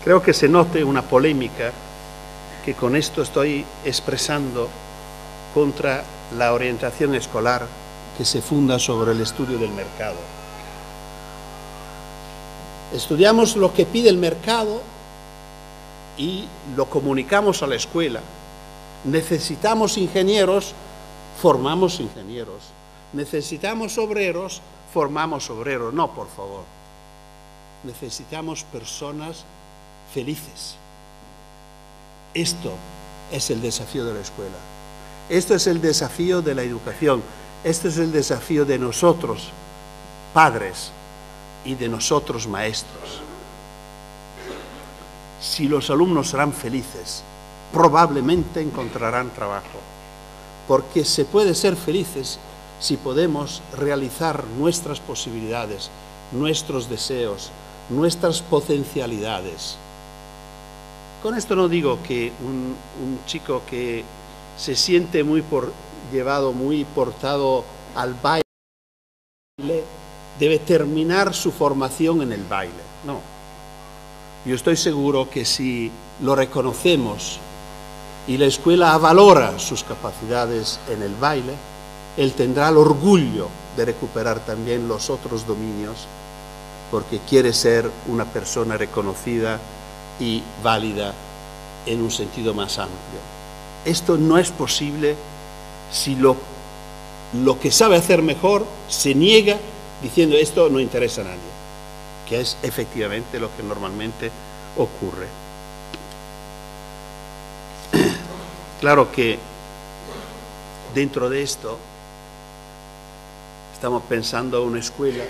Creo que se note una polémica que con esto estoy expresando contra la orientación escolar que se funda sobre el estudio del mercado. Estudiamos lo que pide el mercado y lo comunicamos a la escuela. Necesitamos ingenieros, formamos ingenieros. Necesitamos obreros, formamos obreros. No, por favor. Necesitamos personas felices. Esto es el desafío de la escuela. Esto es el desafío de la educación. Este es el desafío de nosotros, padres, y de nosotros, maestros. Si los alumnos serán felices, probablemente encontrarán trabajo, porque se puede ser felices si podemos realizar nuestras posibilidades, nuestros deseos, nuestras potencialidades. Con esto no digo que un chico que se siente muy portado al baile debe terminar su formación en el baile. No. Yo estoy seguro que si lo reconocemos y la escuela valora sus capacidades en el baile, él tendrá el orgullo de recuperar también los otros dominios, porque quiere ser una persona reconocida y válida en un sentido más amplio. Esto no es posible si lo que sabe hacer mejor se niega diciendo esto no interesa a nadie, que es efectivamente lo que normalmente ocurre. Claro que dentro de esto estamos pensando en una escuela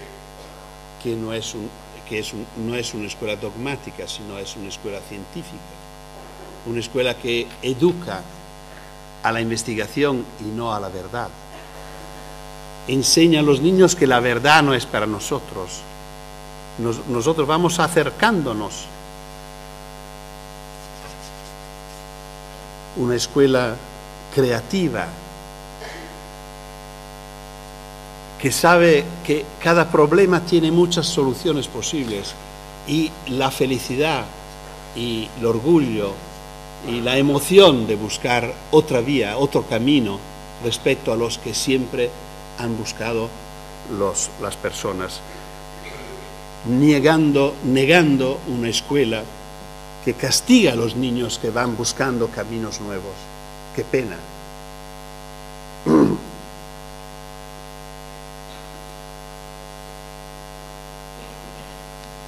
que no es una escuela dogmática, sino es una escuela científica, una escuela que educa a la investigación y no a la verdad. Enseña a los niños que la verdad no es para nosotros. Nosotros vamos acercándonos. Una escuela creativa, que sabe que cada problema tiene muchas soluciones posibles y la felicidad y el orgullo y la emoción de buscar otra vía, otro camino respecto a los que siempre han buscado las personas, negando una escuela que castiga a los niños que van buscando caminos nuevos. ¡Qué pena!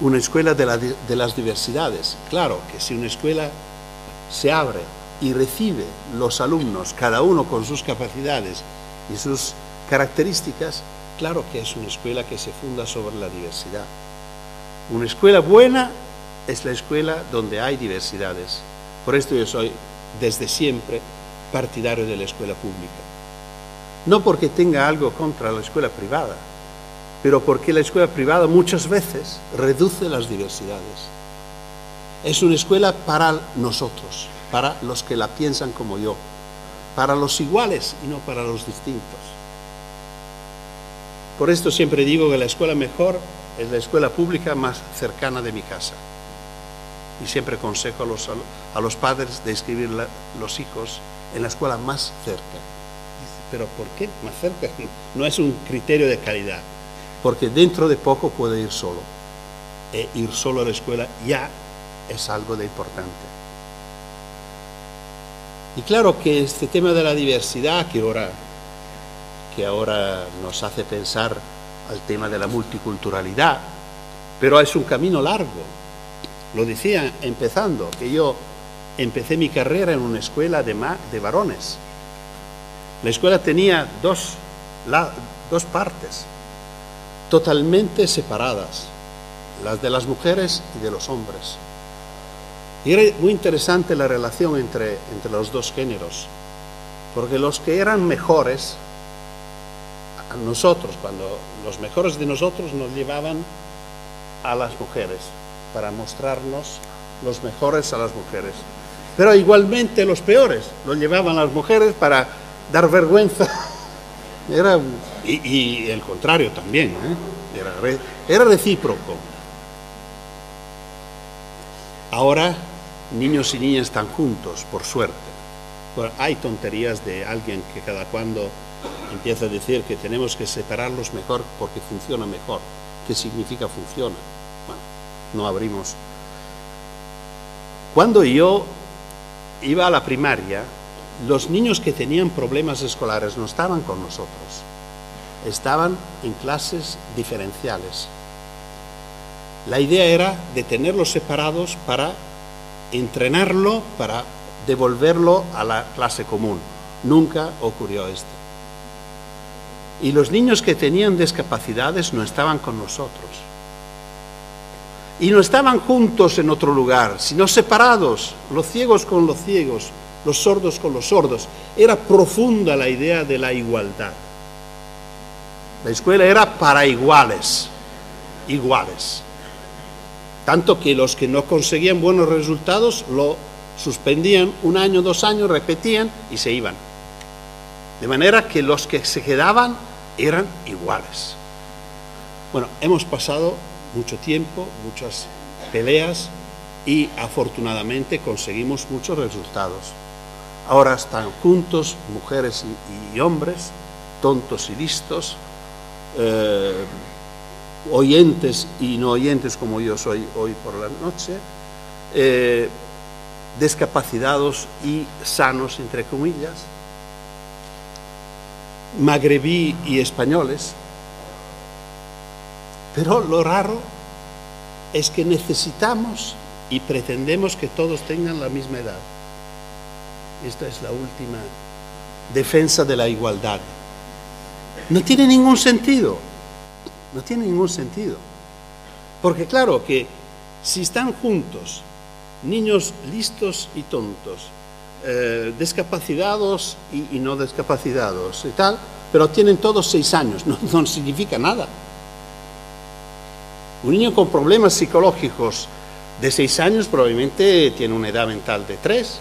Una escuela de las diversidades. Claro que si una escuela se abre y recibe los alumnos, cada uno con sus capacidades y sus características, claro que es una escuela que se funda sobre la diversidad. Una escuela buena es la escuela donde hay diversidades. Por esto yo soy, desde siempre, partidario de la escuela pública. No porque tenga algo contra la escuela privada, pero porque la escuela privada muchas veces reduce las diversidades. Es una escuela para nosotros, para los que la piensan como yo, para los iguales y no para los distintos. Por esto siempre digo que la escuela mejor es la escuela pública más cercana de mi casa. Y siempre aconsejo a los padres de inscribir los hijos en la escuela más cerca. ¿Pero por qué más cerca? No es un criterio de calidad, porque dentro de poco puede ir solo. E ir solo a la escuela ya es algo de importante. Y claro que este tema de la diversidad que ahora nos hace pensar al tema de la multiculturalidad, pero es un camino largo. Lo decía empezando, que yo empecé mi carrera en una escuela de varones. La escuela tenía dos partes, totalmente separadas. las de las mujeres y de los hombres. Y era muy interesante la relación entre los dos géneros, porque los que eran mejores, a nosotros, cuando los mejores de nosotros nos llevaban a las mujeres, para mostrarnos los mejores a las mujeres. Pero igualmente los peores los llevaban a las mujeres para dar vergüenza. Y el contrario también, era recíproco. Ahora niños y niñas están juntos, por suerte. Bueno, hay tonterías de alguien que cada cuando empieza a decir que tenemos que separarlos mejor porque funciona mejor. ¿Qué significa funciona? Bueno, no abrimos. Cuando yo iba a la primaria, los niños que tenían problemas escolares no estaban con nosotros, estaban en clases diferenciales. La idea era de tenerlos separados para entrenarlo, para devolverlo a la clase común. Nunca ocurrió esto. Y los niños que tenían discapacidades no estaban con nosotros. Y no estaban juntos en otro lugar, sino separados, los ciegos con los ciegos, los sordos con los sordos. Era profunda la idea de la igualdad. La escuela era para iguales, iguales. Tanto que los que no conseguían buenos resultados lo suspendían 1 año, 2 años, repetían y se iban. De manera que los que se quedaban eran iguales. Bueno, hemos pasado mucho tiempo, muchas peleas y afortunadamente conseguimos muchos resultados. Ahora están juntos mujeres y hombres, tontos y listos, oyentes y no oyentes como yo soy hoy por la noche, discapacitados y sanos, entre comillas, magrebí y españoles. Pero lo raro es que necesitamos y pretendemos que todos tengan la misma edad. Esta es la última defensa de la igualdad. No tiene ningún sentido. No tiene ningún sentido. Porque claro que si están juntos, niños listos y tontos, discapacitados y no discapacitados y tal, pero tienen todos 6 años, no significa nada. Un niño con problemas psicológicos de 6 años probablemente tiene una edad mental de 3.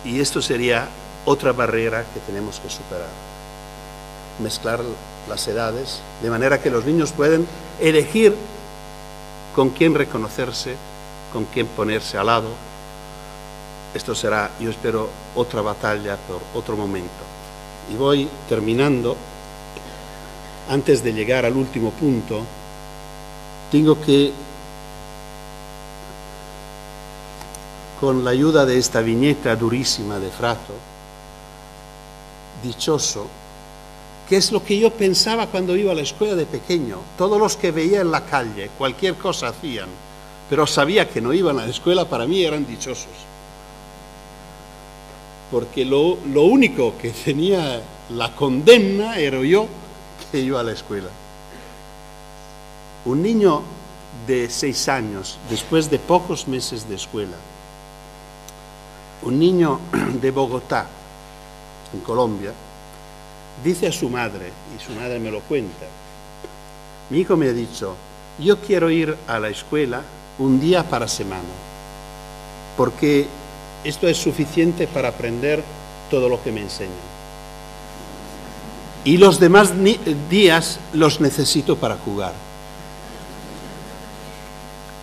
Y esto sería otra barrera que tenemos que superar. Mezclar las edades de manera que los niños pueden elegir con quién reconocerse, con quién ponerse al lado. Esto será, yo espero, otra batalla por otro momento. Y voy terminando. Antes de llegar al último punto, tengo que, con la ayuda de esta viñeta durísima de Frato, dichoso, que es lo que yo pensaba cuando iba a la escuela de pequeño. Todos los que veía en la calle, cualquier cosa hacían, pero sabía que no iban a la escuela, para mí eran dichosos. Porque lo único que tenía la condena era yo, que iba a la escuela. Un niño de 6 años, después de pocos meses de escuela, un niño de Bogotá, en Colombia, dice a su madre, y su madre me lo cuenta, mi hijo me ha dicho, yo quiero ir a la escuela un día para semana, porque esto es suficiente para aprender todo lo que me enseñan. Y los demás días los necesito para jugar.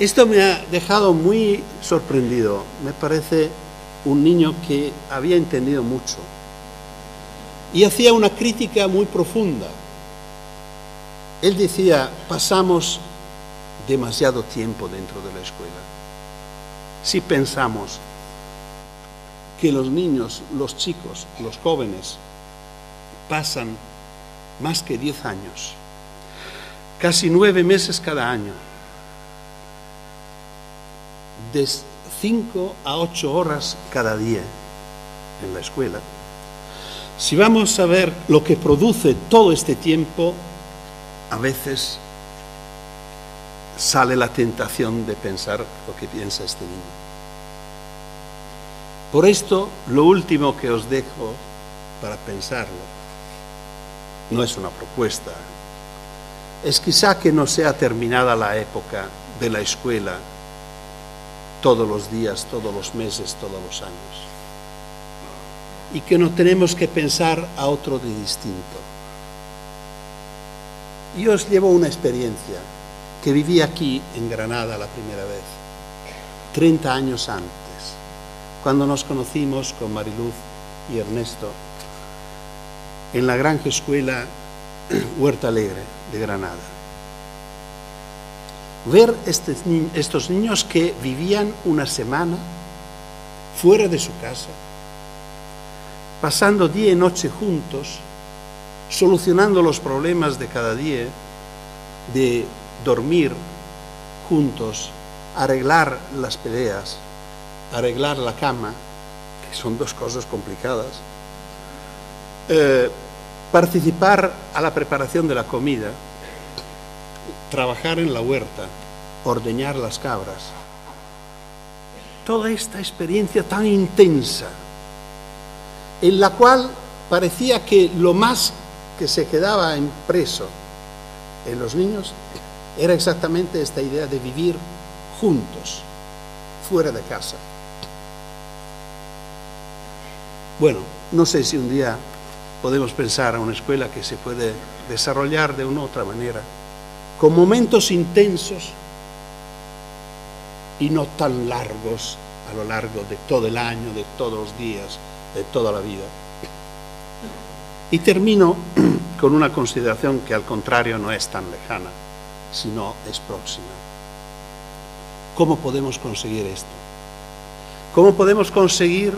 Esto me ha dejado muy sorprendido. Me parece un niño que había entendido mucho. Y hacía una crítica muy profunda. Él decía, pasamos demasiado tiempo dentro de la escuela. Si pensamos que los niños, los chicos, los jóvenes, pasan más que 10 años, casi 9 meses cada año, de 5 a 8 horas cada día en la escuela. Si vamos a ver lo que produce todo este tiempo, a veces sale la tentación de pensar lo que piensa este niño. Por esto, lo último que os dejo para pensarlo, no es una propuesta, es quizá que no sea terminada la época de la escuela todos los días, todos los meses, todos los años, y que no tenemos que pensar a otro de distinto. Yo os llevo una experiencia que viví aquí en Granada la primera vez, 30 años antes, cuando nos conocimos con Mariluz y Ernesto en la gran escuela Huerta Alegre de Granada. Ver estos niños que vivían una semana fuera de su casa, pasando día y noche juntos, solucionando los problemas de cada día, de dormir juntos, arreglar las peleas, arreglar la cama, que son dos cosas complicadas, participar a la preparación de la comida, trabajar en la huerta, ordeñar las cabras. Toda esta experiencia tan intensa, en la cual parecía que lo más que se quedaba impreso en los niños era exactamente esta idea de vivir juntos, fuera de casa. Bueno, no sé si un día podemos pensar a una escuela que se puede desarrollar de una u otra manera, con momentos intensos y no tan largos a lo largo de todo el año, de todos los días, de toda la vida. Y termino con una consideración que al contrario no es tan lejana, sino es próxima. ¿Cómo podemos conseguir esto? ¿Cómo podemos conseguir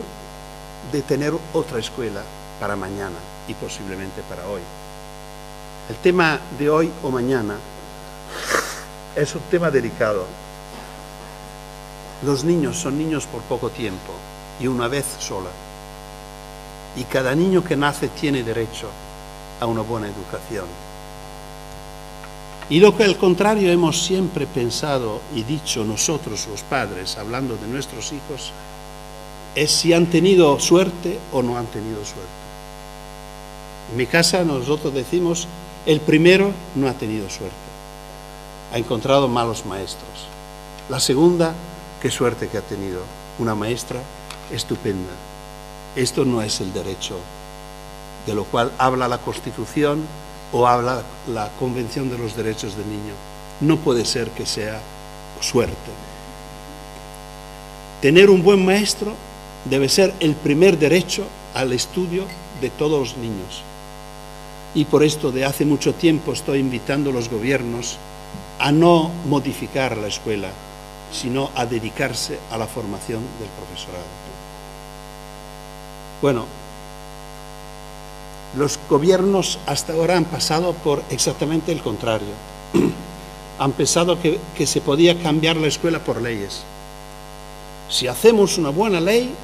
de tener otra escuela para mañana y posiblemente para hoy? El tema de hoy o mañana es un tema delicado. Los niños son niños por poco tiempo y una vez sola. Y cada niño que nace tiene derecho a una buena educación. Y lo que al contrario hemos siempre pensado y dicho nosotros los padres, hablando de nuestros hijos, es si han tenido suerte o no han tenido suerte. En mi casa nosotros decimos, el primero no ha tenido suerte, ha encontrado malos maestros. La segunda, qué suerte que ha tenido, una maestra estupenda. Esto no es el derecho de lo cual habla la Constitución o habla la Convención de los Derechos del Niño. No puede ser que sea suerte. Tener un buen maestro debe ser el primer derecho al estudio de todos los niños. Y por esto de hace mucho tiempo estoy invitando a los gobiernos a no modificar la escuela, sino a dedicarse a la formación del profesorado. Bueno, los gobiernos hasta ahora han pasado por exactamente el contrario. Han pensado que se podía cambiar la escuela por leyes. Si hacemos una buena ley,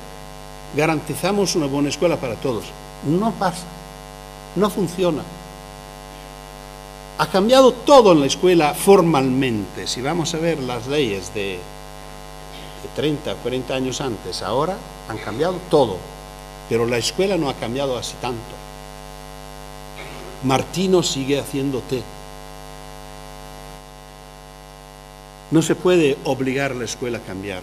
garantizamos una buena escuela para todos. No pasa, no funciona. Ha cambiado todo en la escuela formalmente. Si vamos a ver las leyes de 30 o 40 años antes, ahora han cambiado todo. Pero la escuela no ha cambiado así tanto. Martino sigue haciendo té. No se puede obligar a la escuela a cambiar,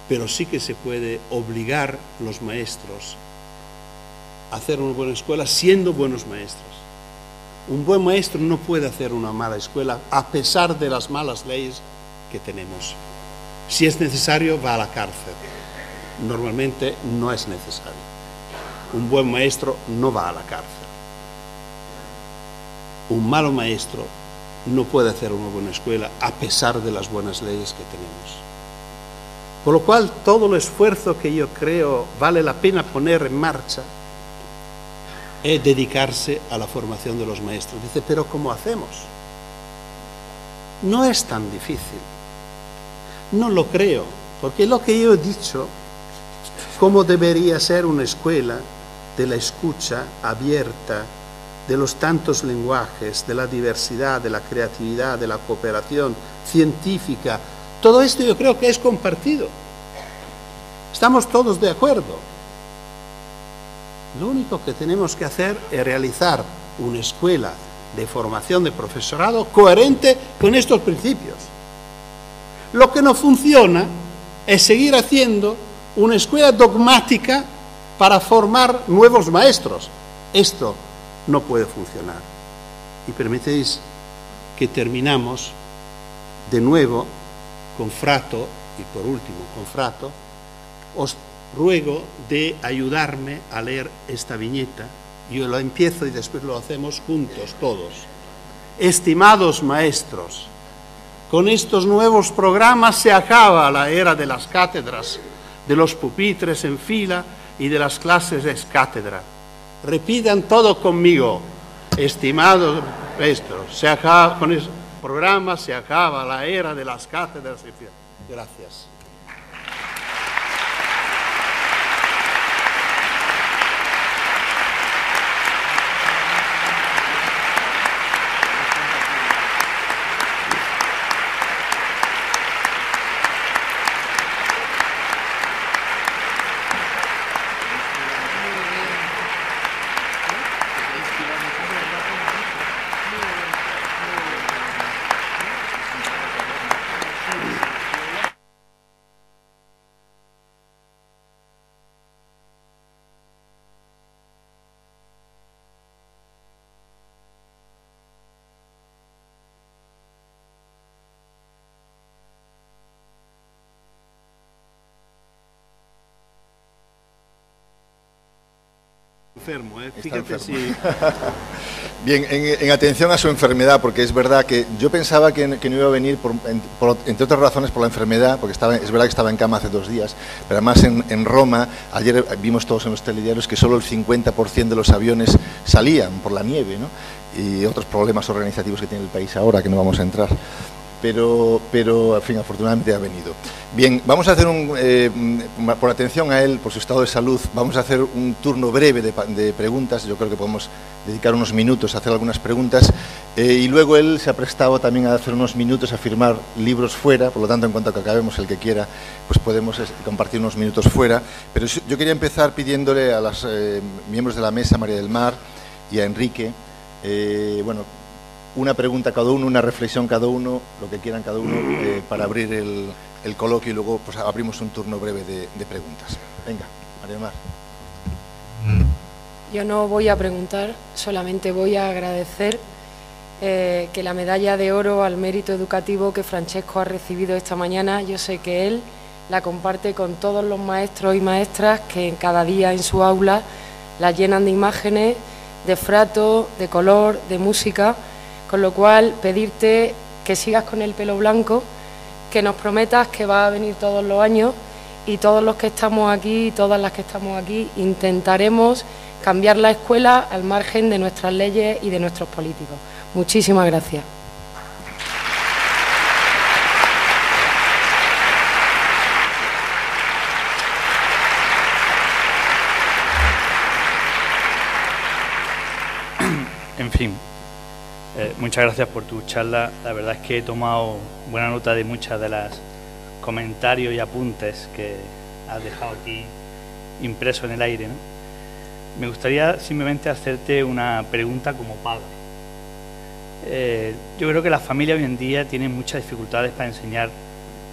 pero sí que se puede obligar a los maestros a hacer una buena escuela siendo buenos maestros. Un buen maestro no puede hacer una mala escuela a pesar de las malas leyes que tenemos. Si es necesario, va a la cárcel. Normalmente no es necesario. Un buen maestro no va a la cárcel. Un malo maestro no puede hacer una buena escuela a pesar de las buenas leyes que tenemos. Por lo cual, todo el esfuerzo que yo creo vale la pena poner en marcha es dedicarse a la formación de los maestros. Dice, pero ¿cómo hacemos? No es tan difícil. No lo creo, porque lo que yo he dicho, cómo debería ser una escuela de la escucha abierta, de los tantos lenguajes, de la diversidad, de la creatividad, de la cooperación científica. Todo esto yo creo que es compartido. Estamos todos de acuerdo. Lo único que tenemos que hacer es realizar una escuela de formación de profesorado coherente con estos principios. Lo que no funciona es seguir haciendo una escuela dogmática para formar nuevos maestros. Esto no puede funcionar. Y permitéis que terminamos de nuevo con Frato, y por último con Frato. Os ruego de ayudarme a leer esta viñeta. Yo lo empiezo y después lo hacemos juntos todos. Estimados maestros, con estos nuevos programas se acaba la era de las cátedras, de los pupitres en fila y de las clases ex cátedra. Repitan todo conmigo. Estimados maestros, con estos programas se acaba la era de las cátedras en fila. Gracias. Enfermo, fíjate si... Bien, en atención a su enfermedad, porque es verdad que yo pensaba que no iba a venir, entre otras razones, por la enfermedad, porque es verdad que estaba en cama hace 2 días, pero además en Roma, ayer vimos todos en los telediarios que solo el 50% de los aviones salían por la nieve, ¿no? Y otros problemas organizativos que tiene el país ahora, que no vamos a entrar. Pero, en fin, afortunadamente ha venido. Bien, vamos a hacer por atención a él, por su estado de salud, vamos a hacer un turno breve de preguntas. Yo creo que podemos dedicar unos minutos a hacer algunas preguntas. Y luego él se ha prestado también a hacer unos minutos a firmar libros fuera, por lo tanto, en cuanto que acabemos, el que quiera, pues podemos compartir unos minutos fuera. Pero yo quería empezar pidiéndole a los miembros de la mesa, María del Mar y a Enrique, una pregunta cada uno, una reflexión cada uno, lo que quieran cada uno, para abrir el coloquio, y luego pues abrimos un turno breve de preguntas. Venga, María del Mar. Yo no voy a preguntar, solamente voy a agradecer que la medalla de oro al mérito educativo que Francesco ha recibido esta mañana, yo sé que él la comparte con todos los maestros y maestras que cada día en su aula la llenan de imágenes, de frato, de color, de música. Con lo cual, pedirte que sigas con el pelo blanco, que nos prometas que va a venir todos los años, y todos los que estamos aquí, y todas las que estamos aquí, intentaremos cambiar la escuela al margen de nuestras leyes y de nuestros políticos. Muchísimas gracias. En fin. Muchas gracias por tu charla. La verdad es que he tomado buena nota de muchas de las comentarios y apuntes que has dejado aquí impreso en el aire, ¿no? Me gustaría simplemente hacerte una pregunta como padre. Yo creo que las familias hoy en día tienen muchas dificultades para enseñar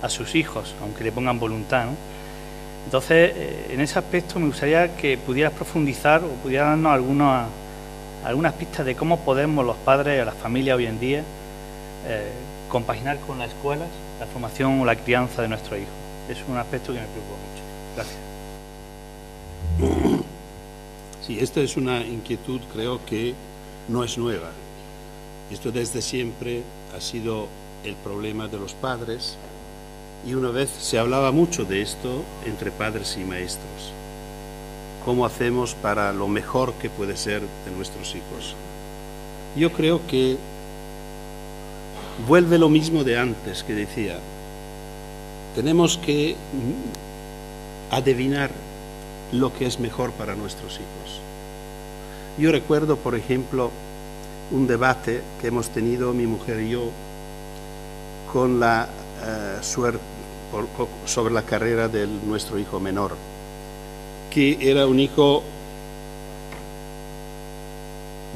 a sus hijos, aunque le pongan voluntad, ¿no? Entonces, en ese aspecto me gustaría que pudieras profundizar o pudieras darnos algunas pistas de cómo podemos los padres, las familias hoy en día, compaginar con las escuelas la formación o la crianza de nuestros hijos. Es un aspecto que me preocupa mucho. Gracias. Sí, esta es una inquietud, creo que no es nueva. Esto desde siempre ha sido el problema de los padres, y una vez se hablaba mucho de esto entre padres y maestros. ¿Cómo hacemos para lo mejor que puede ser de nuestros hijos? Yo creo que vuelve lo mismo de antes que decía. Tenemos que adivinar lo que es mejor para nuestros hijos. Yo recuerdo, por ejemplo, un debate que hemos tenido mi mujer y yo con la sobre la carrera de nuestro hijo menor, que era un hijo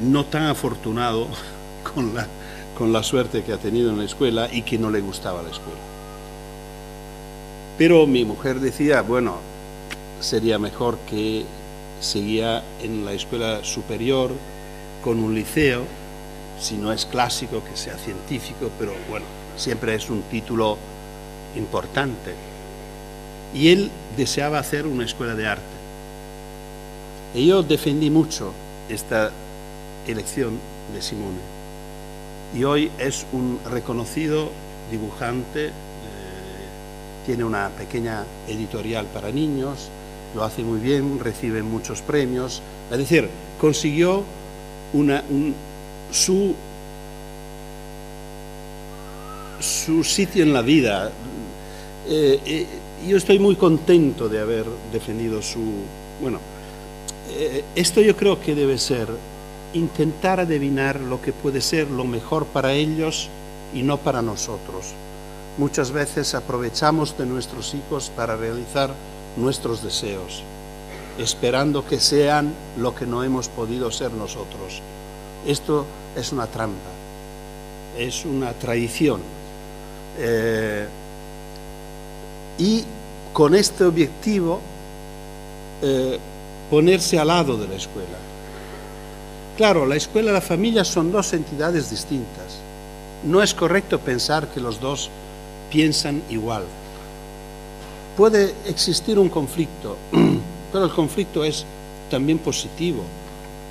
no tan afortunado con la suerte que ha tenido en la escuela y que no le gustaba la escuela. Pero mi mujer decía, bueno, sería mejor que seguía en la escuela superior con un liceo, si no es clásico, que sea científico, pero bueno, siempre es un título importante. Y él deseaba hacer una escuela de arte. Y yo defendí mucho esta elección de Simone. Y hoy es un reconocido dibujante, tiene una pequeña editorial para niños, lo hace muy bien, recibe muchos premios. Es decir, consiguió su sitio en la vida. Yo estoy muy contento de haber defendido esto yo creo que debe ser intentar adivinar lo que puede ser lo mejor para ellos y no para nosotros. Muchas veces aprovechamos de nuestros hijos para realizar nuestros deseos, esperando que sean lo que no hemos podido ser nosotros. Esto es una trampa, es una traición. Y con este objetivo, ponerse al lado de la escuela. Claro, la escuela y la familia son dos entidades distintas. No es correcto pensar que los dos piensan igual. Puede existir un conflicto, pero el conflicto es también positivo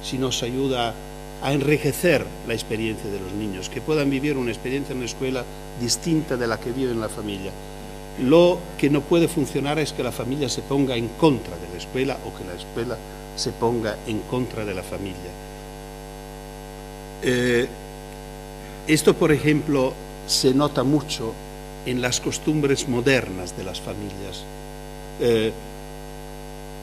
si nos ayuda a enriquecer la experiencia de los niños, que puedan vivir una experiencia en una escuela distinta de la que vive en la familia. Lo que no puede funcionar es que la familia se ponga en contra de la escuela o que la escuela se ponga en contra de la familia. Esto, por ejemplo, se nota mucho en las costumbres modernas de las familias.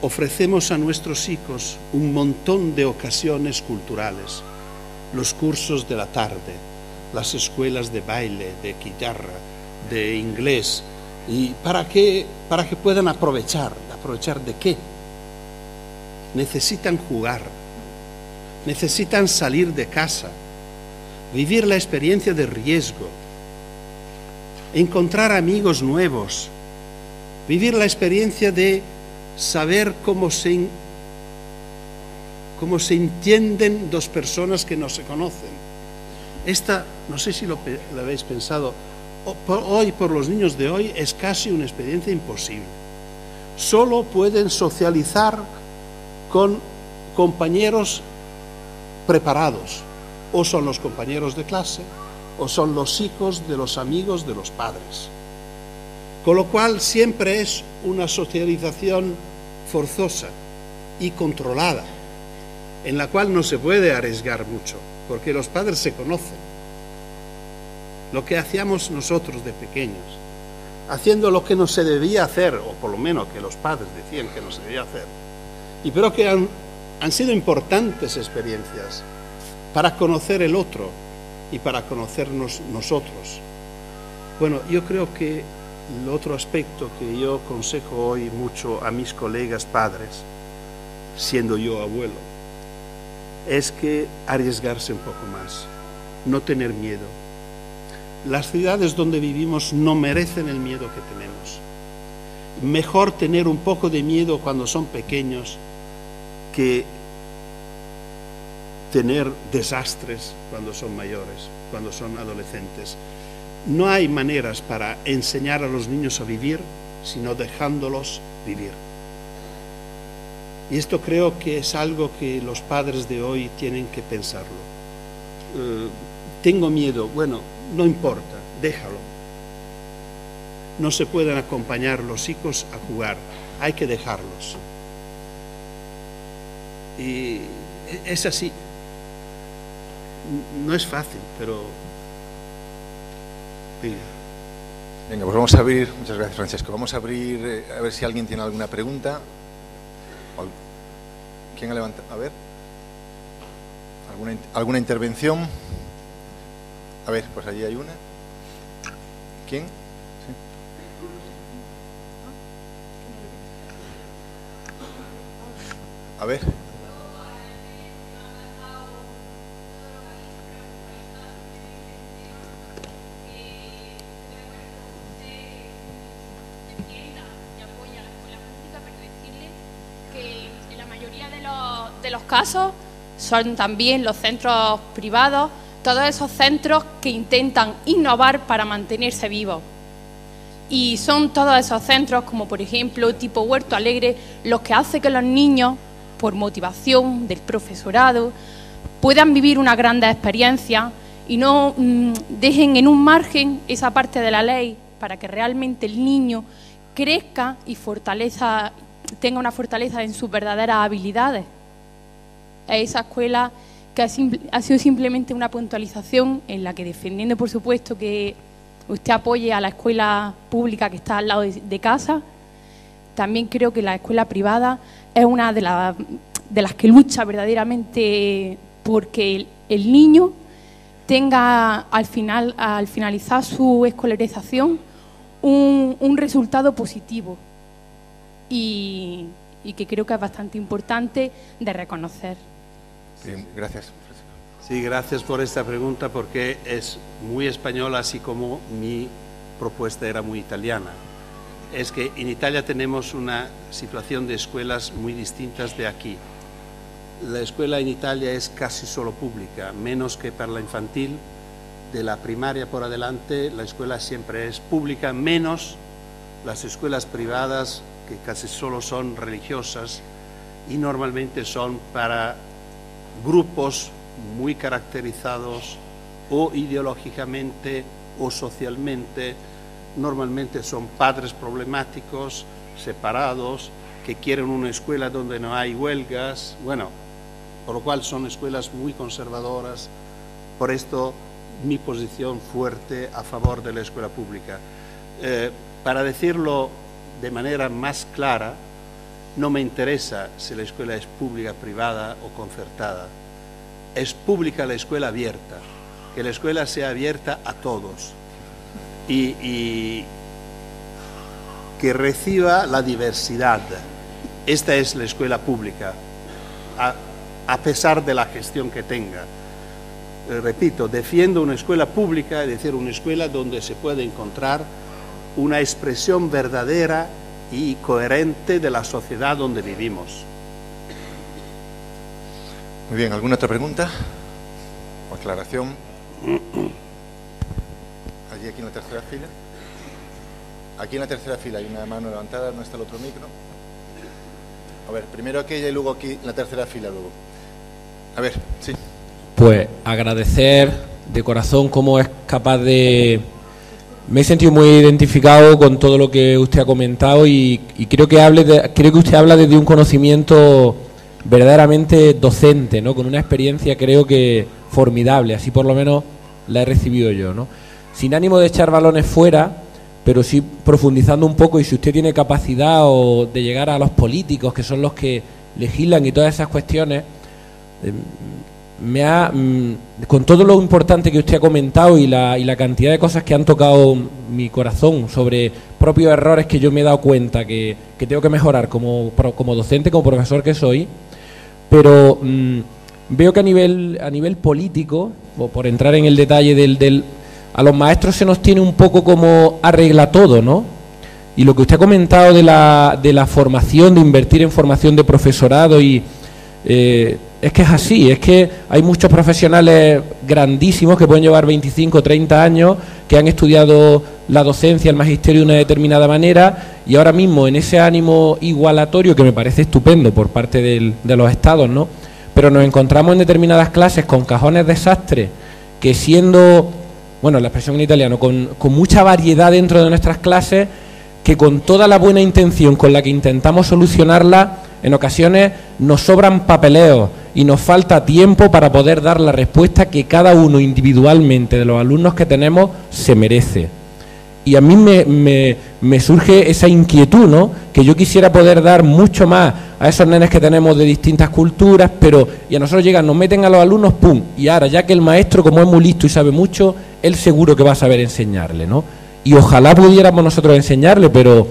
Ofrecemos a nuestros hijos un montón de ocasiones culturales, los cursos de la tarde, las escuelas de baile, de guitarra, de inglés, y para que puedan aprovechar de qué. Necesitan jugar, necesitan salir de casa, vivir la experiencia de riesgo, encontrar amigos nuevos, vivir la experiencia de saber cómo se entienden dos personas que no se conocen. Esta, no sé si lo habéis pensado, hoy por los niños de hoy es casi una experiencia imposible. Solo pueden socializar con compañeros preparados, o son los compañeros de clase, o son los hijos de los amigos de los padres. Con lo cual siempre es una socialización forzosa y controlada, en la cual no se puede arriesgar mucho, porque los padres se conocen. Lo que hacíamos nosotros de pequeños, haciendo lo que no se debía hacer, o por lo menos que los padres decían que no se debía hacer, y pero que han sido importantes experiencias para conocer el otro y para conocernos nosotros. Bueno, yo creo que el otro aspecto que yo aconsejo hoy mucho a mis colegas padres, siendo yo abuelo, es que arriesgarse un poco más, no tener miedo. Las ciudades donde vivimos no merecen el miedo que tenemos. Mejor tener un poco de miedo cuando son pequeños que tener desastres cuando son mayores, cuando son adolescentes. No hay maneras para enseñar a los niños a vivir, sino dejándolos vivir. Y esto creo que es algo que los padres de hoy tienen que pensarlo. Tengo miedo, bueno, no importa, déjalo. No se pueden acompañar los hijos a jugar, hay que dejarlos. Y es así. No es fácil, pero... Venga, pues vamos a abrir, muchas gracias Francesco, vamos a abrir, a ver si alguien tiene alguna pregunta. ¿Quién ha levantado? A ver. ¿Alguna intervención? A ver, pues allí hay una. ¿Quién? Sí. A ver. De los casos son también los centros privados, todos esos centros que intentan innovar para mantenerse vivos. Y son todos esos centros, como por ejemplo tipo Huerto Alegre, los que hacen que los niños, por motivación del profesorado, puedan vivir una gran experiencia y no dejen en un margen esa parte de la ley para que realmente el niño crezca y tenga una fortaleza en sus verdaderas habilidades. Esa escuela que ha sido simplemente una puntualización en la que, defendiendo por supuesto que usted apoye a la escuela pública que está al lado de casa, también creo que la escuela privada es una de las que lucha verdaderamente porque el niño tenga al finalizar su escolarización un resultado positivo y que creo que es bastante importante de reconocer. Bien, gracias. Sí, gracias por esta pregunta porque es muy española, así como mi propuesta era muy italiana. Es que en Italia tenemos una situación de escuelas muy distintas de aquí. La escuela en Italia es casi solo pública, menos que para la infantil. De la primaria por adelante, la escuela siempre es pública, menos las escuelas privadas, que casi solo son religiosas y normalmente son para grupos muy caracterizados o ideológicamente o socialmente. Normalmente son padres problemáticos, separados, que quieren una escuela donde no hay huelgas, bueno, por lo cual son escuelas muy conservadoras. Por esto mi posición fuerte a favor de la escuela pública. Para decirlo de manera más clara, no me interesa si la escuela es pública, privada o concertada. Es pública la escuela abierta, que la escuela sea abierta a todos y que reciba la diversidad. Esta es la escuela pública, a pesar de la gestión que tenga. Repito, defiendo una escuela pública, es decir, una escuela donde se puede encontrar una expresión verdadera y coherente de la sociedad donde vivimos. Muy bien, ¿alguna otra pregunta o aclaración? Allí, aquí en la tercera fila. Aquí en la tercera fila hay una mano levantada, ¿no está el otro micro? A ver, primero aquella y luego aquí en la tercera fila luego. A ver, sí. Pues agradecer de corazón cómo es capaz de... Me he sentido muy identificado con todo lo que usted ha comentado y creo que creo que usted habla desde un conocimiento verdaderamente docente, ¿no? Con una experiencia creo que formidable, así por lo menos la he recibido yo, ¿no? Sin ánimo de echar balones fuera, pero sí profundizando un poco, y si usted tiene capacidad de llegar a los políticos, que son los que legislan y todas esas cuestiones, con todo lo importante que usted ha comentado y la cantidad de cosas que han tocado mi corazón sobre propios errores que yo me he dado cuenta que tengo que mejorar como docente, como profesor que soy, pero veo que a nivel político, por entrar en el detalle a los maestros se nos tiene un poco como arregla todo, ¿no? Y lo que usted ha comentado de la formación, de invertir en formación de profesorado es que es así, es que hay muchos profesionales grandísimos que pueden llevar 25 o 30 años, que han estudiado la docencia, el magisterio de una determinada manera, y ahora mismo en ese ánimo igualatorio, que me parece estupendo por parte de los estados, ¿no? Pero nos encontramos en determinadas clases con cajones desastres, que siendo, bueno, la expresión en italiano, con mucha variedad dentro de nuestras clases, que con toda la buena intención con la que intentamos solucionarla, en ocasiones nos sobran papeleos y nos falta tiempo para poder dar la respuesta que cada uno individualmente de los alumnos que tenemos se merece. Y a mí me me surge esa inquietud, ¿no? Que yo quisiera poder dar mucho más a esos nenes que tenemos de distintas culturas, pero y a nosotros llegan, nos meten a los alumnos, ¡pum! Y ahora, ya que el maestro, como es muy listo y sabe mucho, él seguro que va a saber enseñarle, ¿no? Y ojalá pudiéramos nosotros enseñarle, pero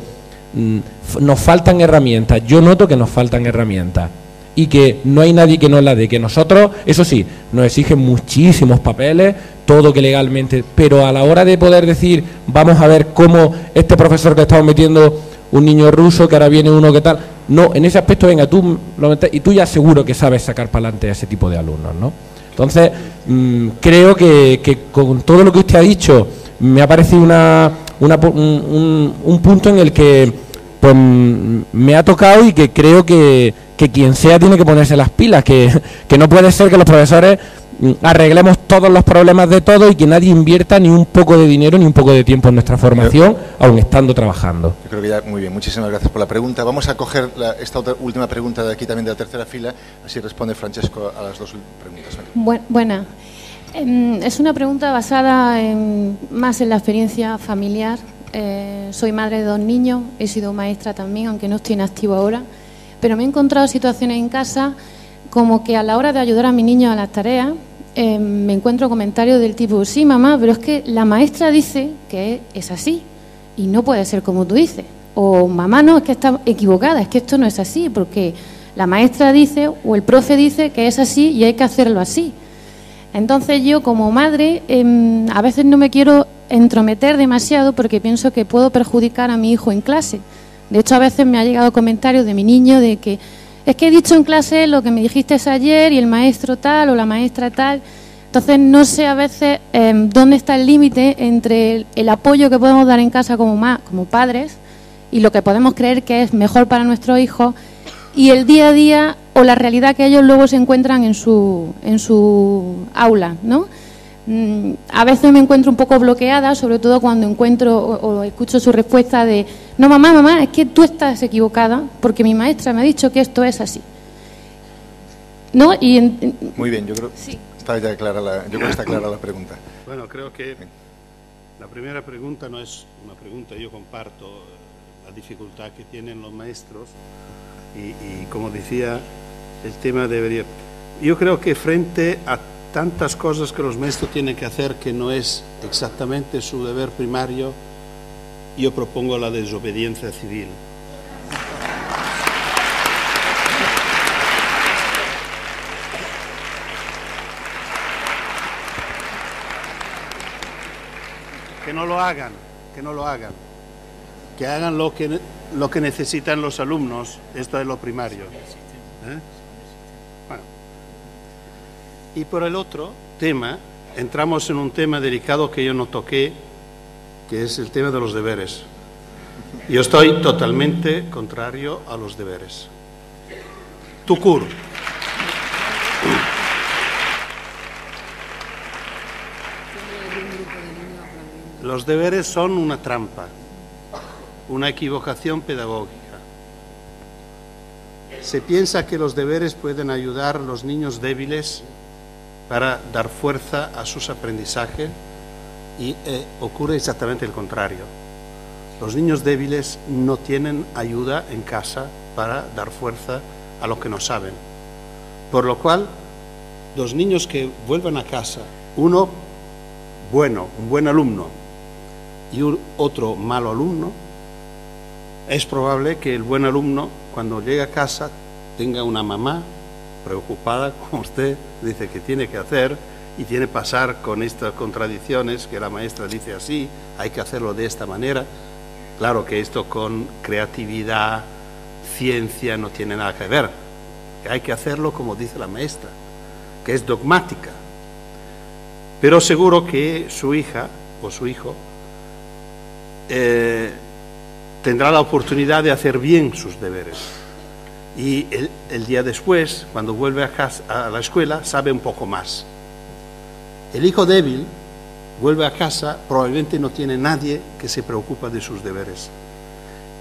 nos faltan herramientas. Yo noto que nos faltan herramientas y que no hay nadie que nos la dé, que nosotros, eso sí, nos exigen muchísimos papeles, todo que legalmente, pero a la hora de poder decir, vamos a ver cómo este profesor que estamos metiendo un niño ruso, que ahora viene uno que tal, no, en ese aspecto, venga, tú lo metes, y tú ya seguro que sabes sacar para adelante a ese tipo de alumnos, ¿no? Entonces, creo que con todo lo que usted ha dicho, me ha parecido un punto en el que pues me ha tocado y que creo que quien sea tiene que ponerse las pilas, que no puede ser que los profesores arreglemos todos los problemas de todo y que nadie invierta ni un poco de dinero ni un poco de tiempo en nuestra formación, aun estando trabajando. Yo creo que ya, muy bien, muchísimas gracias por la pregunta. Vamos a coger esta última pregunta de aquí también de la tercera fila, así responde Francesco a las dos preguntas. Buena. Es una pregunta basada más en la experiencia familiar. Soy madre de 2 niños, he sido maestra también, aunque no estoy en activo ahora, pero me he encontrado situaciones en casa como que a la hora de ayudar a mi niño a las tareas, me encuentro comentarios del tipo, sí mamá, pero es que la maestra dice que es así y no puede ser como tú dices, o mamá no, es que está equivocada, es que esto no es así, porque la maestra dice o el profe dice que es así y hay que hacerlo así. Entonces yo como madre a veces no me quiero entrometer demasiado porque pienso que puedo perjudicar a mi hijo en clase. De hecho, a veces me ha llegado comentarios de mi niño de que es que he dicho en clase lo que me dijiste ayer y el maestro tal o la maestra tal. Entonces no sé a veces dónde está el límite entre el apoyo que podemos dar en casa como padres y lo que podemos creer que es mejor para nuestros hijos y el día a día o la realidad que ellos luego se encuentran en su aula, ¿no? A veces me encuentro un poco bloqueada, sobre todo cuando encuentro o escucho su respuesta de no mamá, es que tú estás equivocada porque mi maestra me ha dicho que esto es así, ¿no? Muy bien, yo creo sí. Está clara la pregunta. Bueno, creo que la primera pregunta no es una pregunta, yo comparto la dificultad que tienen los maestros y como decía, el tema debería... Yo creo que frente a tantas cosas que los maestros tienen que hacer que no es exactamente su deber primario, yo propongo la desobediencia civil. Que no lo hagan, que hagan lo que necesitan los alumnos, esto es lo primario. Bueno. Y por el otro tema, entramos en un tema delicado que yo no toqué, que es el tema de los deberes. Yo estoy totalmente contrario a los deberes. Tucur. Los deberes son una trampa, una equivocación pedagógica. Se piensa que los deberes pueden ayudar a los niños débiles para dar fuerza a sus aprendizajes y ocurre exactamente el contrario. Los niños débiles no tienen ayuda en casa para dar fuerza a lo que no saben. Por lo cual, los niños que vuelven a casa, uno bueno, un buen alumno, y otro malo alumno, es probable que el buen alumno, cuando llegue a casa, tenga una mamá preocupada, como usted dice que tiene que hacer, y tiene que pasar con estas contradicciones, que la maestra dice así, hay que hacerlo de esta manera. Claro que esto con creatividad, ciencia, no tiene nada que ver. Hay que hacerlo como dice la maestra, que es dogmática. Pero seguro que su hija o su hijo tendrá la oportunidad de hacer bien sus deberes. Y el día después, cuando vuelve a la escuela, sabe un poco más. El hijo débil vuelve a casa, probablemente no tiene nadie que se preocupa de sus deberes.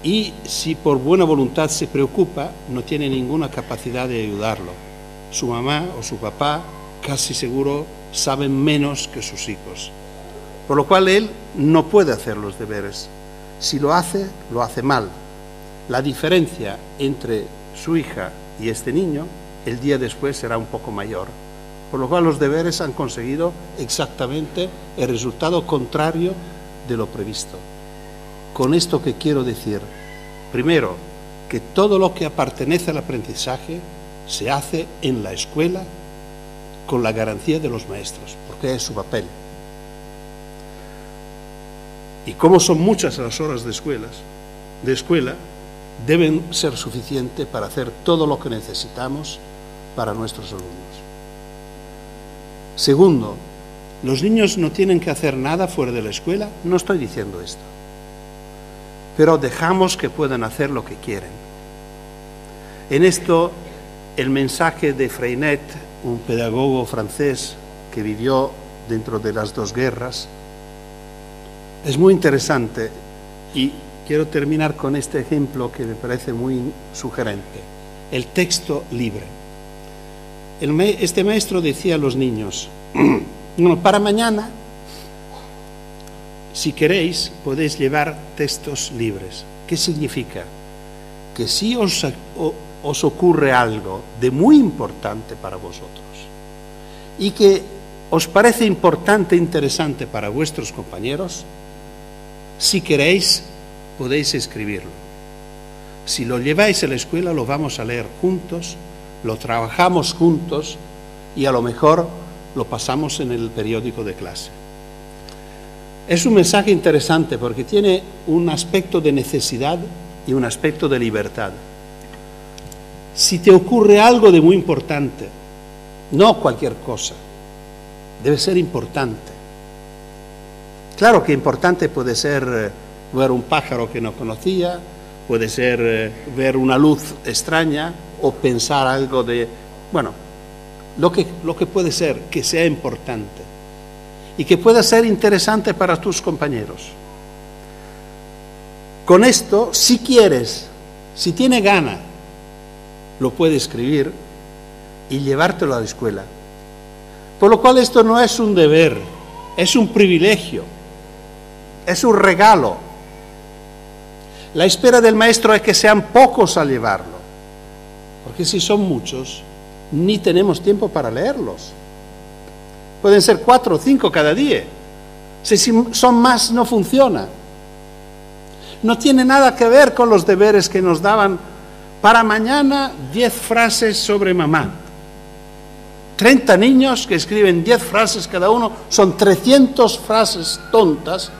Y si por buena voluntad se preocupa, no tiene ninguna capacidad de ayudarlo. Su mamá o su papá, casi seguro, saben menos que sus hijos. Por lo cual él no puede hacer los deberes. Si lo hace mal. La diferencia entre su hija y este niño, el día después será un poco mayor. Por lo cual los deberes han conseguido exactamente el resultado contrario de lo previsto. Con esto que quiero decir, primero, que todo lo que pertenece al aprendizaje se hace en la escuela con la garantía de los maestros, porque es su papel. Y como son muchas las horas de escuela, deben ser suficientes para hacer todo lo que necesitamos para nuestros alumnos. Segundo, los niños no tienen que hacer nada fuera de la escuela, no estoy diciendo esto, pero dejamos que puedan hacer lo que quieren. En esto, el mensaje de Freinet, un pedagogo francés que vivió dentro de las dos guerras, es muy interesante y quiero terminar con este ejemplo que me parece muy sugerente. El texto libre. Este maestro decía a los niños, bueno, para mañana, si queréis, podéis llevar textos libres. ¿Qué significa? Que si os ocurre algo de muy importante para vosotros y que os parece importante e interesante para vuestros compañeros, si queréis, podéis escribirlo. Si lo lleváis a la escuela, lo vamos a leer juntos, lo trabajamos juntos y a lo mejor lo pasamos en el periódico de clase. Es un mensaje interesante porque tiene un aspecto de necesidad y un aspecto de libertad. Si te ocurre algo de muy importante, no cualquier cosa, debe ser importante. Claro que importante puede ser ver un pájaro que no conocía, puede ser ver una luz extraña o pensar algo de, bueno, lo que puede ser que sea importante y que pueda ser interesante para tus compañeros. Con esto, si quieres, si tiene gana, lo puede escribir y llevártelo a la escuela. Por lo cual esto no es un deber, es un privilegio, es un regalo. La espera del maestro es que sean pocos a llevarlo, porque si son muchos, ni tenemos tiempo para leerlos. Pueden ser 4 o 5 cada día. Si son más, no funciona. No tiene nada que ver con los deberes que nos daban para mañana 10 frases sobre mamá. 30 niños que escriben 10 frases cada uno, son 300 frases tontas.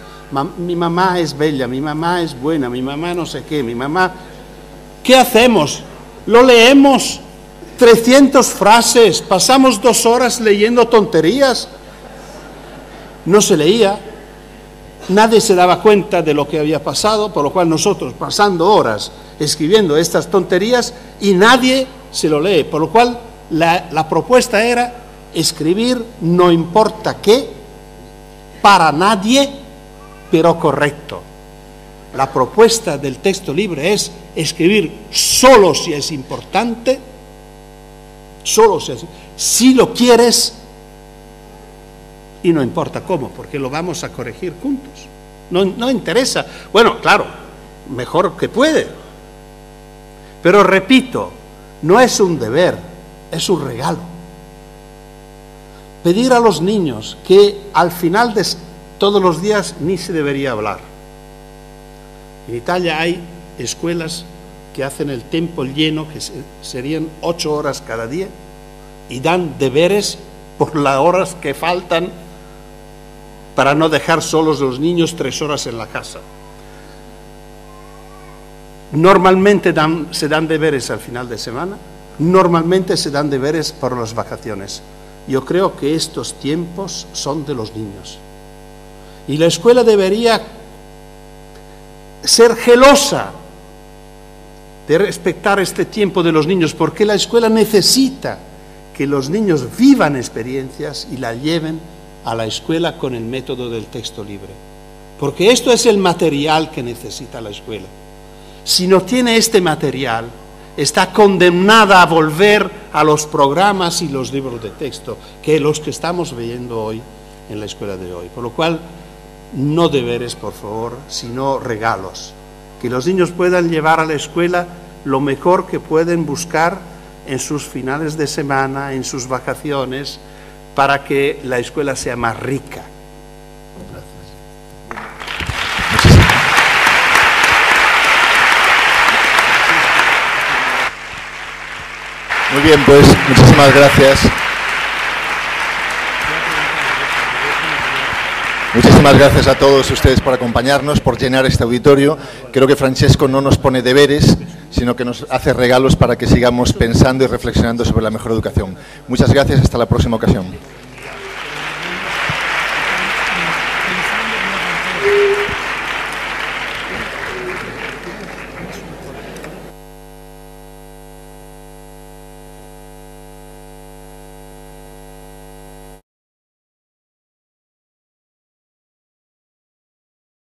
Mi mamá es bella, mi mamá es buena, mi mamá no sé qué, mi mamá... ¿Qué hacemos? Lo leemos, 300 frases, pasamos 2 horas leyendo tonterías. No se leía, nadie se daba cuenta de lo que había pasado, por lo cual nosotros pasando horas escribiendo estas tonterías y nadie se lo lee, por lo cual la propuesta era escribir no importa qué, para nadie, pero correcto. La propuesta del texto libre es escribir solo si es importante, solo si lo quieres, y no importa cómo, porque lo vamos a corregir juntos. No interesa. Bueno, claro, mejor que puede. Pero repito, no es un deber, es un regalo. Pedir a los niños que al final de todos los días ni se debería hablar. En Italia hay escuelas que hacen el tiempo lleno, que serían 8 horas cada día, y dan deberes por las horas que faltan para no dejar solos los niños 3 horas en la casa. Normalmente se dan deberes al final de semana, normalmente se dan deberes por las vacaciones. Yo creo que estos tiempos son de los niños. Y la escuela debería ser celosa de respetar este tiempo de los niños, porque la escuela necesita que los niños vivan experiencias y la lleven a la escuela con el método del texto libre. Porque esto es el material que necesita la escuela. Si no tiene este material, está condenada a volver a los programas y los libros de texto, que los que estamos viendo hoy en la escuela de hoy. Por lo cual, no deberes, por favor, sino regalos. Que los niños puedan llevar a la escuela lo mejor que pueden buscar en sus finales de semana, en sus vacaciones, para que la escuela sea más rica. Muy bien, pues muchísimas gracias. Muchísimas gracias a todos ustedes por acompañarnos, por llenar este auditorio. Creo que Francesco no nos pone deberes, sino que nos hace regalos para que sigamos pensando y reflexionando sobre la mejor educación. Muchas gracias, hasta la próxima ocasión.